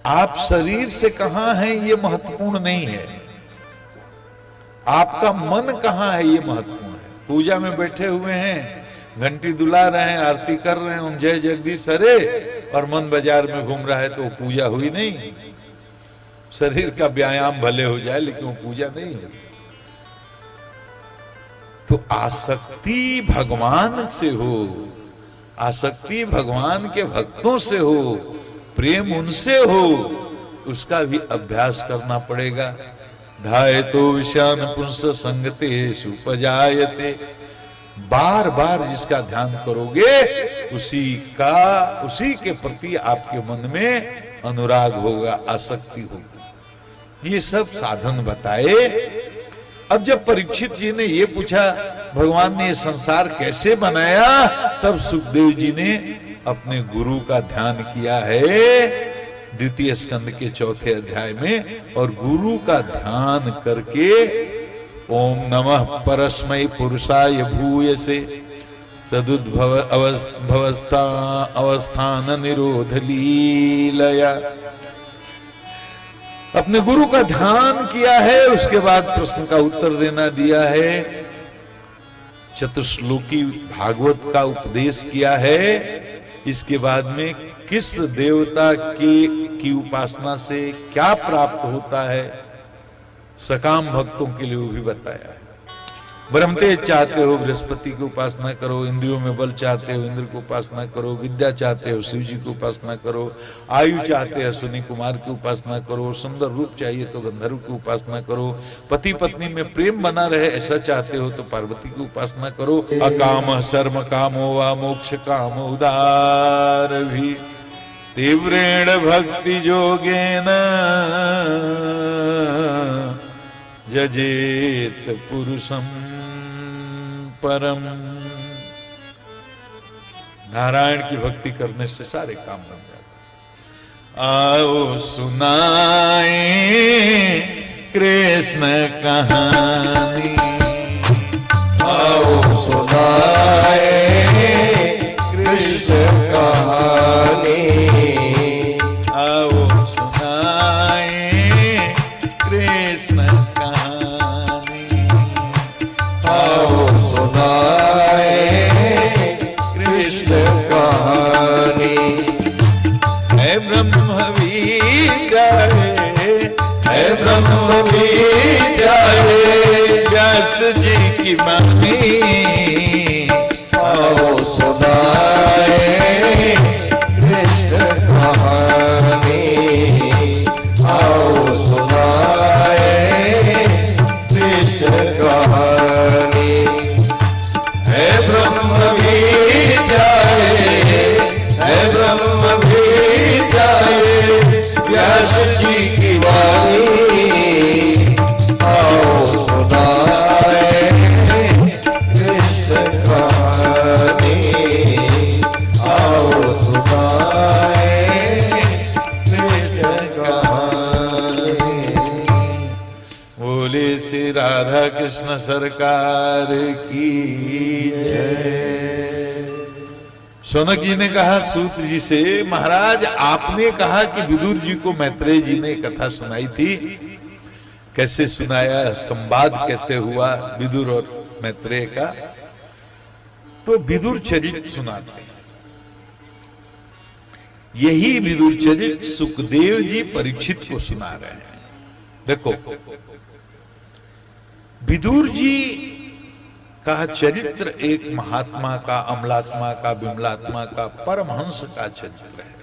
आप शरीर से कहां हैं ये महत्वपूर्ण नहीं है, आपका मन कहां है ये महत्वपूर्ण है। पूजा में बैठे हुए हैं, घंटी दुला रहे हैं, आरती कर रहे हैं, ओम जय जगदीश हरे, और मन बाजार में घूम रहा है, तो वो पूजा हुई नहीं। शरीर का व्यायाम भले हो जाए लेकिन वो पूजा नहीं हुई। तो आसक्ति भगवान से हो, आसक्ति भगवान के भक्तों से हो, प्रेम उनसे हो, उसका भी अभ्यास करना पड़ेगा। धाय तो विषान पुंस संगते सुपजायते, बार बार जिसका ध्यान करोगे उसी के प्रति आपके मन में अनुराग होगा, आसक्ति होगी। ये सब साधन बताए। अब जब परीक्षित जी ने ये पूछा भगवान ने ये संसार कैसे बनाया, तब सुखदेव जी ने अपने गुरु का ध्यान किया है 2 स्कंद के 4 अध्याय में, और गुरु का ध्यान करके ओम नमः परस्मै पुरुषाय भूयसे सदुद्भव अवस्थान निरोध लीलया, अपने गुरु का ध्यान किया है। उसके बाद प्रश्न का उत्तर देना दिया है, चतुश्लोकी भागवत का उपदेश किया है। इसके बाद में किस देवता की उपासना से क्या प्राप्त होता है, सकाम भक्तों के लिए वो भी बताया है। ब्रह्मतेज चाहते हो बृहस्पति की उपासना करो, इंद्रियों में बल चाहते हो इंद्र की उपासना करो, विद्या चाहते हो शिव जी की उपासना करो, आयु चाहते हो अश्विनी कुमार की उपासना करो, सुंदर रूप चाहिए तो गंधर्व की उपासना करो, पति पत्नी में प्रेम बना रहे ऐसा चाहते हो तो पार्वती की उपासना करो। अकाम सर्म कामो वा मोक्ष काम उदार भी तीव्रेण भक्ति जोगेन जजेत पुरुषम परम। नारायण की भक्ति करने से सारे काम बन जाते। आओ सुनाए कृष्ण कहानी, आओ सुनाए कृष्ण कहानी, आओ सुनाए कृष्ण कहानी, आओ सुनाए कृष्ण कहानी। है ब्रह्म विद्याए, है ब्रह्म विद्याए व्यास जी की वाणी। आओ सुनाए कृष्ण कहानी, आओ सुनाए कृष्ण कहानी। है ब्रह्म विद्याए, है ब्रह्म विद्याए व्यास जी की वाणी। आओ सुनाए कृष्ण कहानी, आओ सुनाए कृष्ण कहानी। बोले श्री राधा कृष्ण सरकार की जय। सौनक जी ने कहा सूत जी से, महाराज आपने कहा कि विदुर जी को मैत्रेय जी ने कथा सुनाई थी, कैसे सुनाया, संवाद कैसे हुआ विदुर और मैत्रेय का? तो विदुर चरित सुनाते हैं। यही विदुर चरित सुखदेव जी परीक्षित को सुना रहे हैं। देखो विदुर जी का चरित्र एक महात्मा का, अमलात्मा का, विमलात्मा का, परमहंस का चरित्र है।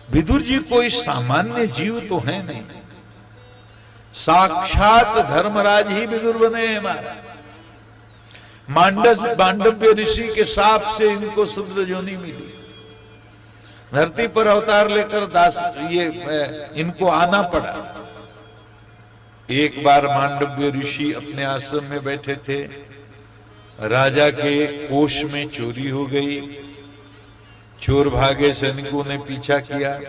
विदुर जी कोई सामान्य जीव तो है नहीं, साक्षात धर्मराज ही विदुर बने हैं हमारा। मांडव्य ऋषि के शाप से इनको शूद्र योनि मिली, धरती पर अवतार लेकर इनको आना पड़ा। एक बार मांडव्य ऋषि अपने आश्रम में बैठे थे, राजा के कोष में चोरी हो गई, चोर भागे, सैनिकों ने पीछा किया,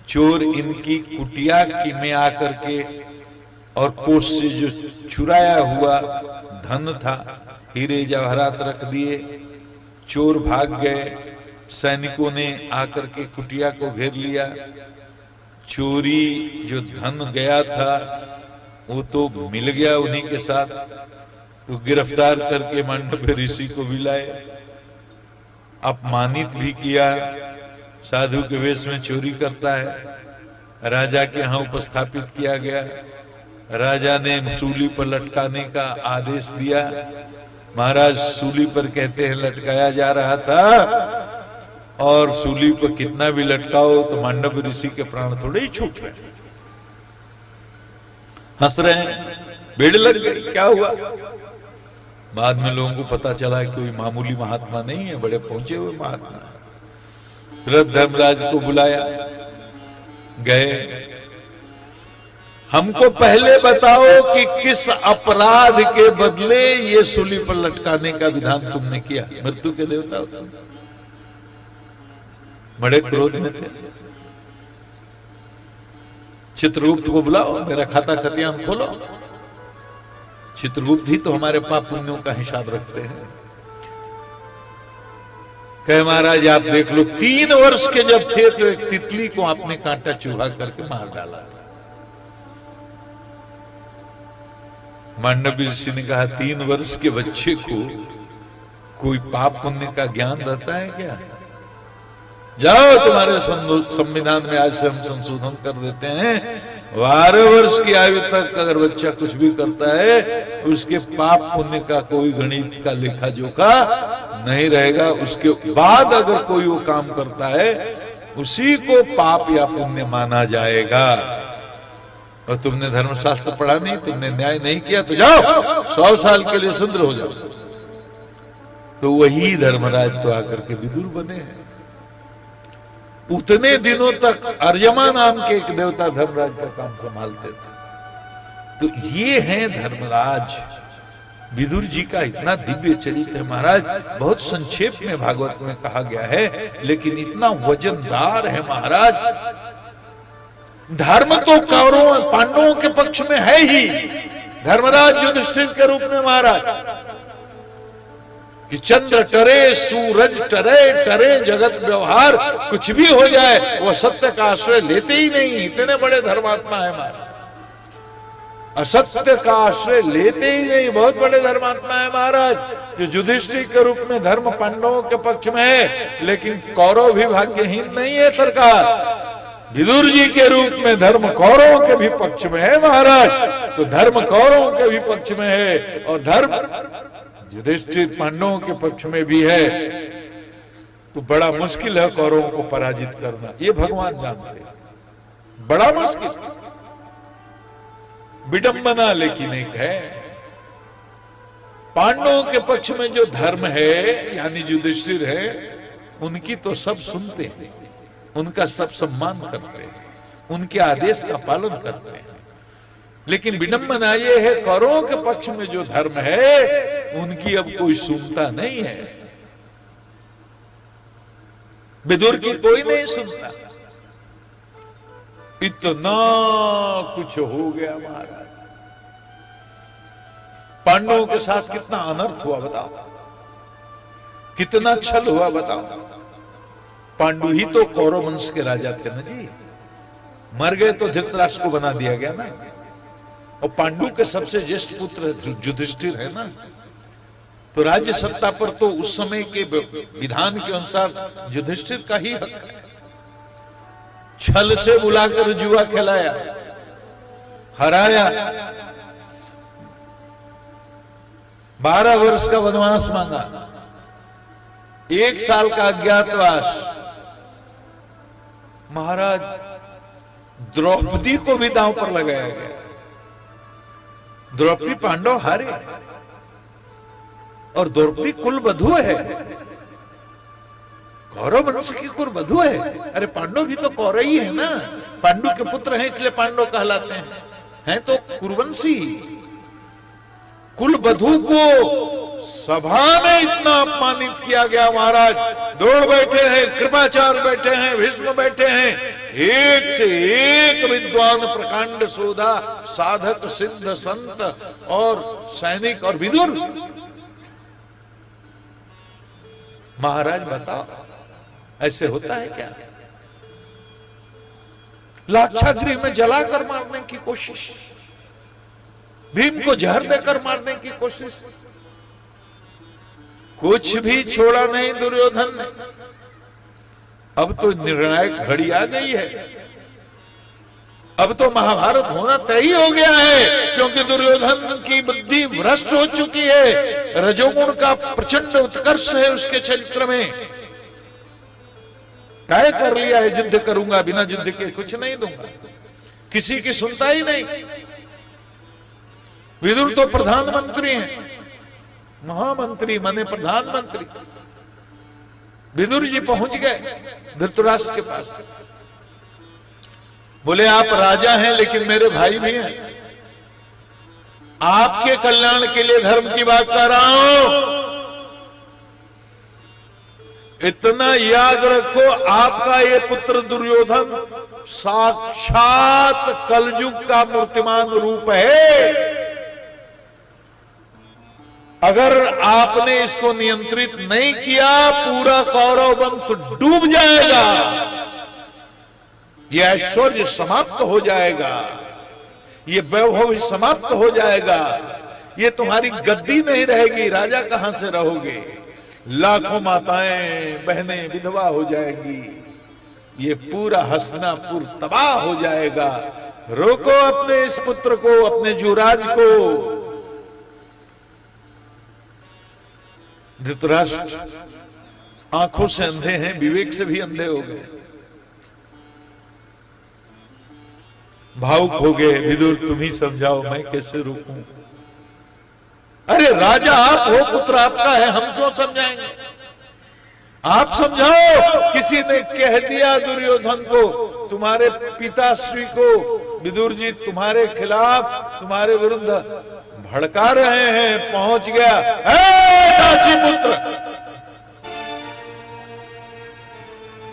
चोर इनकी कुटिया में आकर के और कोष से जो चुराया हुआ धन था, हीरे जवाहरात रख दिए, चोर भाग गए, सैनिकों ने आकर के कुटिया को घेर लिया, चोरी जो धन गया था वो तो मिल गया उन्हीं के साथ, तो गिरफ्तार करके मांडव्य ऋषि को भी लाए, अपमानित भी किया, साधु के वेश में चोरी करता है, राजा के यहां उपस्थापित किया गया। राजा ने सूली पर लटकाने का आदेश दिया। महाराज सूली पर कहते हैं लटकाया जा रहा था, और सूली पर कितना भी लटकाओ तो मांडव्य ऋषि के प्राण थोड़े ही छूट रहे, हंस रहे हैं, भीड़ लग गई, क्या हुआ? बाद में लोगों को पता चला कि कोई मामूली महात्मा नहीं है, बड़े पहुंचे हुए महात्मा। तुरंत धर्मराज को बुलाया, गए, हमको पहले बताओ कि किस अपराध के बदले ये सूली पर लटकाने का विधान तुमने किया? मृत्यु के देवता हो तुम। बड़े क्रोध में थे। चित्रगुप्त को बुलाओ, मेरा खाता खतियान खोलो। चित्रगुप्त ही तो हमारे पाप पुण्यों का हिसाब रखते हैं। कहे महाराज आप देख लो, 3 वर्ष के जब थे तो एक तितली को आपने कांटा चूहा करके मार डाला। मांडव्य ऋषि ने कहा 3 वर्ष के बच्चे को कोई पाप पुण्य का ज्ञान रहता है क्या? जाओ, तुम्हारे संविधान में आज से हम संशोधन कर देते हैं 12 वर्ष की आयु तक अगर बच्चा कुछ भी करता है उसके पाप पुण्य का कोई गणित का लेखा जोखा नहीं रहेगा। उसके बाद अगर कोई वो काम करता है उसी को पाप या पुण्य माना जाएगा। और तुमने धर्मशास्त्र पढ़ा नहीं, तुमने न्याय नहीं किया तो जाओ 100 साल के लिए शूद्र हो जाओ। तो वही धर्मराज तो आकर के विदुर बने हैं। उतने दिनों तक अर्यमा नाम के एक देवता धर्मराज का काम संभालते थे। तो ये हैं धर्मराज। विदुर जी का इतना दिव्य चरित्र है महाराज, बहुत संक्षेप में भागवत में कहा गया है, लेकिन इतना वजनदार है महाराज। धर्म तो कौरवों पांडवों के पक्ष में है ही, धर्मराज युधिष्ठिर के रूप में महाराज। कि चंद्र टरे, सूरज टरे, टरे जगत व्यवहार, कुछ भी हो जाए वह सत्य का आश्रय लेते ही नहीं। इतने बड़े धर्मात्मा है महाराज, असत्य का आश्रय लेते ही नहीं। बहुत बड़े धर्मात्मा है महाराज, जो युधिष्ठिर के रूप में धर्म पांडवों के पक्ष में है, लेकिन कौरव भी भाग्यहीन नहीं है सरकार। विदुर जी के रूप में धर्म कौरवों के भी पक्ष में है महाराज। तो धर्म कौरवों के भी पक्ष में है और धर्म युधिष्ठिर पांडवों के पक्ष में भी है। तो बड़ा मुश्किल है कौरवों को पराजित करना, ये भगवान जानते हैं, बड़ा मुश्किल विडंबना। लेकिन एक है, पांडवों के पक्ष में जो धर्म है यानी युधिष्ठिर है, उनकी तो सब सुनते हैं, उनका सब सम्मान करते हैं, उनके आदेश का पालन करते हैं। लेकिन विडंबना ये है, कौरवों के पक्ष में जो धर्म है उनकी अब कोई सुनता नहीं है। विदुर की कोई नहीं सुनता। इतना कुछ हो गया महाराज। पांडवों के साथ कितना अनर्थ हुआ बताओ, कितना छल हुआ बताओ। पांडु ही तो कौरव वंश के राजा थे ना जी, मर गए तो धृतराष्ट्र को बना दिया गया ना। और पांडु के सबसे ज्येष्ठ पुत्र युधिष्ठिर है ना। तो राज्य सत्ता पर तो उस समय के विधान के अनुसार युधिष्ठिर का ही हक है। छल से बुलाकर जुआ खिलाया, हराया, 12 वर्ष का वनवास मांगा, 1 साल का अज्ञातवास। महाराज द्रौपदी को भी दांव पर लगाया गया। द्रौपदी पांडव हारे और द्रौपदी कुल वधू है, कौरव वंश की कुल वधू है। अरे पांडव भी तो कौरव ही है ना, पांडु के पुत्र हैं इसलिए पांडव कहलाते हैं तो कुरुवंशी। कुल वधू को सभा में इतना अपमानित किया गया महाराज। द्रोण बैठे हैं, कृपाचार्य बैठे हैं, भीष्म बैठे हैं, एक से एक विद्वान प्रकांड सोधा, साधक सिद्ध संत और सैनिक और विदुर। महाराज बताओ ऐसे होता है क्या? लाक्षागृह में जलाकर मारने की कोशिश, भीम को जहर देकर मारने की कोशिश, कुछ भी छोड़ा नहीं दुर्योधन ने। अब तो निर्णायक घड़ी आ गई है, अब तो महाभारत होना तय ही हो गया है, क्योंकि दुर्योधन की बुद्धि भ्रष्ट हो चुकी है। रजोगुण का प्रचंड उत्कर्ष है उसके चरित्र में। तय कर लिया है युद्ध करूंगा, बिना युद्ध के कुछ नहीं दूंगा, किसी की सुनता ही नहीं। विदुर तो प्रधानमंत्री हैं, महामंत्री माने प्रधानमंत्री। विदुर जी पहुंच गए धृतराष्ट्र के पास, बोले आप राजा हैं लेकिन मेरे भाई भी हैं, आपके कल्याण के लिए धर्म की बात कर रहा हूं। इतना याद रखो, आपका ये पुत्र दुर्योधन साक्षात कलयुग का मूर्तिमान रूप है। अगर आपने इसको नियंत्रित नहीं किया, पूरा कौरव वंश डूब जाएगा, ये ऐश्वर्य समाप्त हो जाएगा, ये वैभव समाप्त हो जाएगा, ये तुम्हारी गद्दी नहीं रहेगी, राजा कहां से रहोगे, लाखों माताएं बहनें विधवा हो जाएंगी, ये पूरा हस्तिनापुर तबाह हो जाएगा। रोको अपने इस पुत्र को, अपने युवराज को। धृतराष्ट्र आंखों से अंधे हैं, विवेक से भी अंधे हो गए, भावुक हो गए। विदुर तुम ही समझाओ, मैं कैसे रोकूं? अरे राजा आप हो, पुत्र आपका है, हम क्यों समझाएंगे? आप समझाओ। किसी ने कह दिया दुर्योधन को, तुम्हारे पिताश्री को विदुर जी तुम्हारे खिलाफ, तुम्हारे विरुद्ध भड़का रहे हैं, पहुंच गया। दासी पुत्र,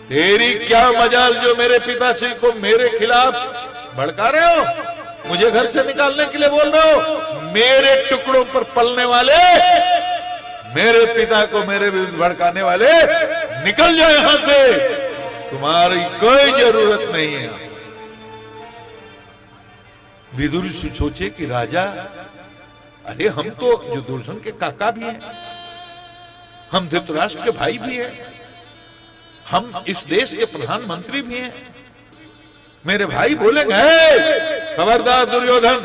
तेरी क्या मजाल जो मेरे पिताश्री को मेरे खिलाफ भड़का रहे हो, मुझे घर से निकालने के लिए बोल रहे हो? मेरे टुकड़ों पर पलने वाले, मेरे पिता को मेरे विरुद्ध भड़काने वाले, निकल जाए यहां से, तुम्हारी कोई जरूरत नहीं है। विदुर सोचे कि राजा, अरे हम तो दुर्योधन के काका भी हैं, हम धृतराष्ट्र के भाई भी हैं, हम इस देश के प्रधानमंत्री भी हैं, मेरे भाई बोलेंगे खबरदार दुर्योधन,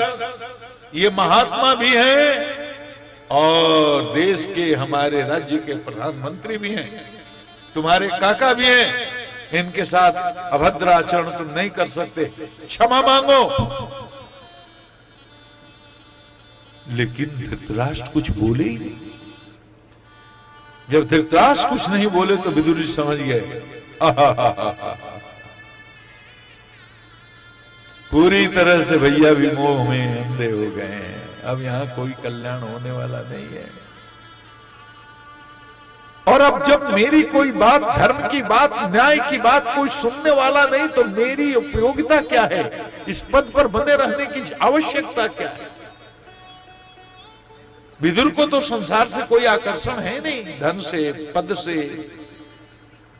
ये महात्मा भी हैं और देश के हमारे राज्य के प्रधानमंत्री भी हैं, तुम्हारे काका भी हैं, इनके साथ अभद्र आचरण तुम नहीं कर सकते, क्षमा मांगो। लेकिन धृतराष्ट्र कुछ बोले ही नहीं। जब धृतराष्ट्र कुछ नहीं बोले तो विदुर जी समझ गए, पूरी तरह से भैया भी मोह में अंधे हो गए हैं, अब यहां कोई कल्याण होने वाला नहीं है। और अब जब मेरी कोई बात, धर्म की बात, न्याय की बात कोई सुनने वाला नहीं, तो मेरी उपयोगिता क्या है? इस पद पर बने रहने की आवश्यकता क्या है? विदुर को तो संसार से कोई आकर्षण है नहीं, धन से, पद से,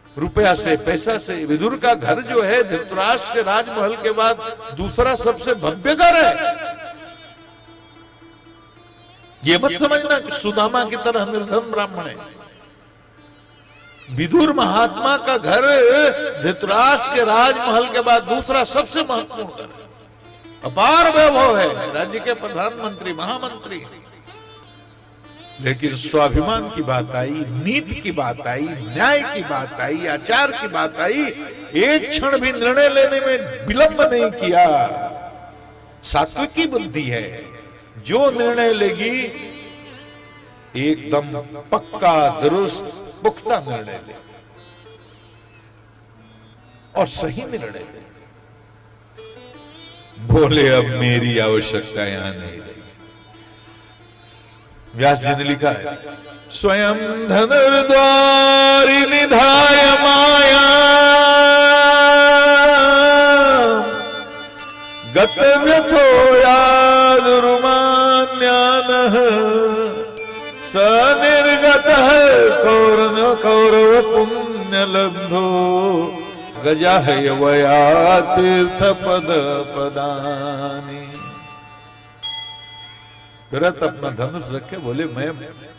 रुपया से, पैसा से। विदुर का घर जो है धृतराष्ट्र के राजमहल के बाद दूसरा सबसे भव्य घर है। ये मत समझना सुदामा की तरह निर्धन ब्राह्मण है। विदुर महात्मा का घर धृतराष्ट्र के राजमहल के बाद दूसरा सबसे महत्वपूर्ण घर है, अपार वैभव है, राज्य के प्रधानमंत्री, महामंत्री। लेकिन स्वाभिमान की बात आई, नीति की बात आई, न्याय की बात आई, आचार की बात आई, एक क्षण भी निर्णय लेने में विलंब नहीं किया। सात्विकी बुद्धि है, जो निर्णय लेगी एकदम पक्का, दुरुस्त, पुख्ता निर्णय ले और सही निर्णय ले। बोले अब मेरी आवश्यकता यहां नहीं रही। व्यास जी ने लिखा है, स्वयं धनुर्द्वारि निधाय माया गतव्यथो यादुर्मान्यानः स निर्गतः कौरव पुण्य लब्धो गजाह्यवया तीर्थ पद पदानि। तुरंत अपना धनुष रखे, बोले मैं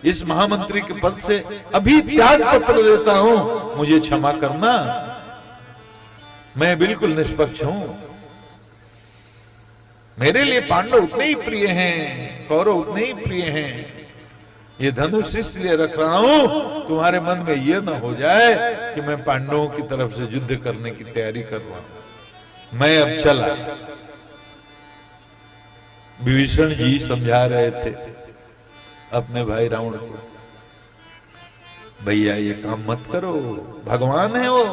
इस महामंत्री के पद से अभी त्याग पत्र देता हूं, मुझे क्षमा करना, मैं बिल्कुल निष्पक्ष हूं। मेरे लिए पांडव उतने ही प्रिय हैं, कौरव उतने ही प्रिय हैं। ये धनुष इसलिए रख रहा हूं, तुम्हारे मन में यह ना हो जाए कि मैं पांडवों की तरफ से युद्ध करने की तैयारी कर रहा हूं। मैं अब चला। विभीषण जी समझा रहे थे अपने भाई रावण को, भैया ये काम मत करो, भगवान है वो,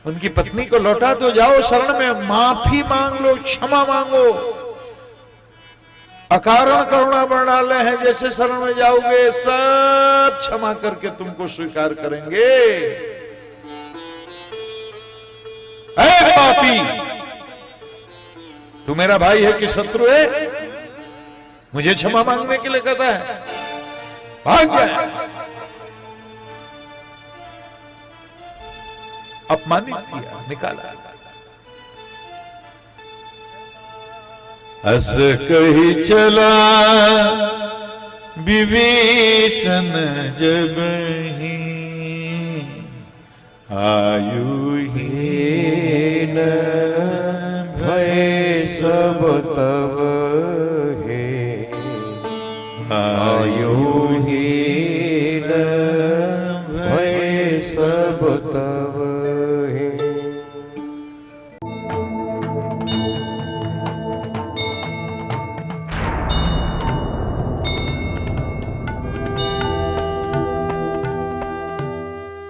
उनकी पत्नी को लौटा दो, जाओ शरण में, माफी मांग लो, क्षमा मांगो। अकारण करुणा बन डाले हैं, जैसे शरण में जाओगे सब क्षमा करके तुमको स्वीकार करेंगे। ऐ पापी, तू मेरा भाई है कि शत्रु है? मुझे क्षमा मांगने के लिए कहता है, भाग जाए। अपमानित किया, निकाला। हस कही चला विभीषण जब ही आयु हीन भय सब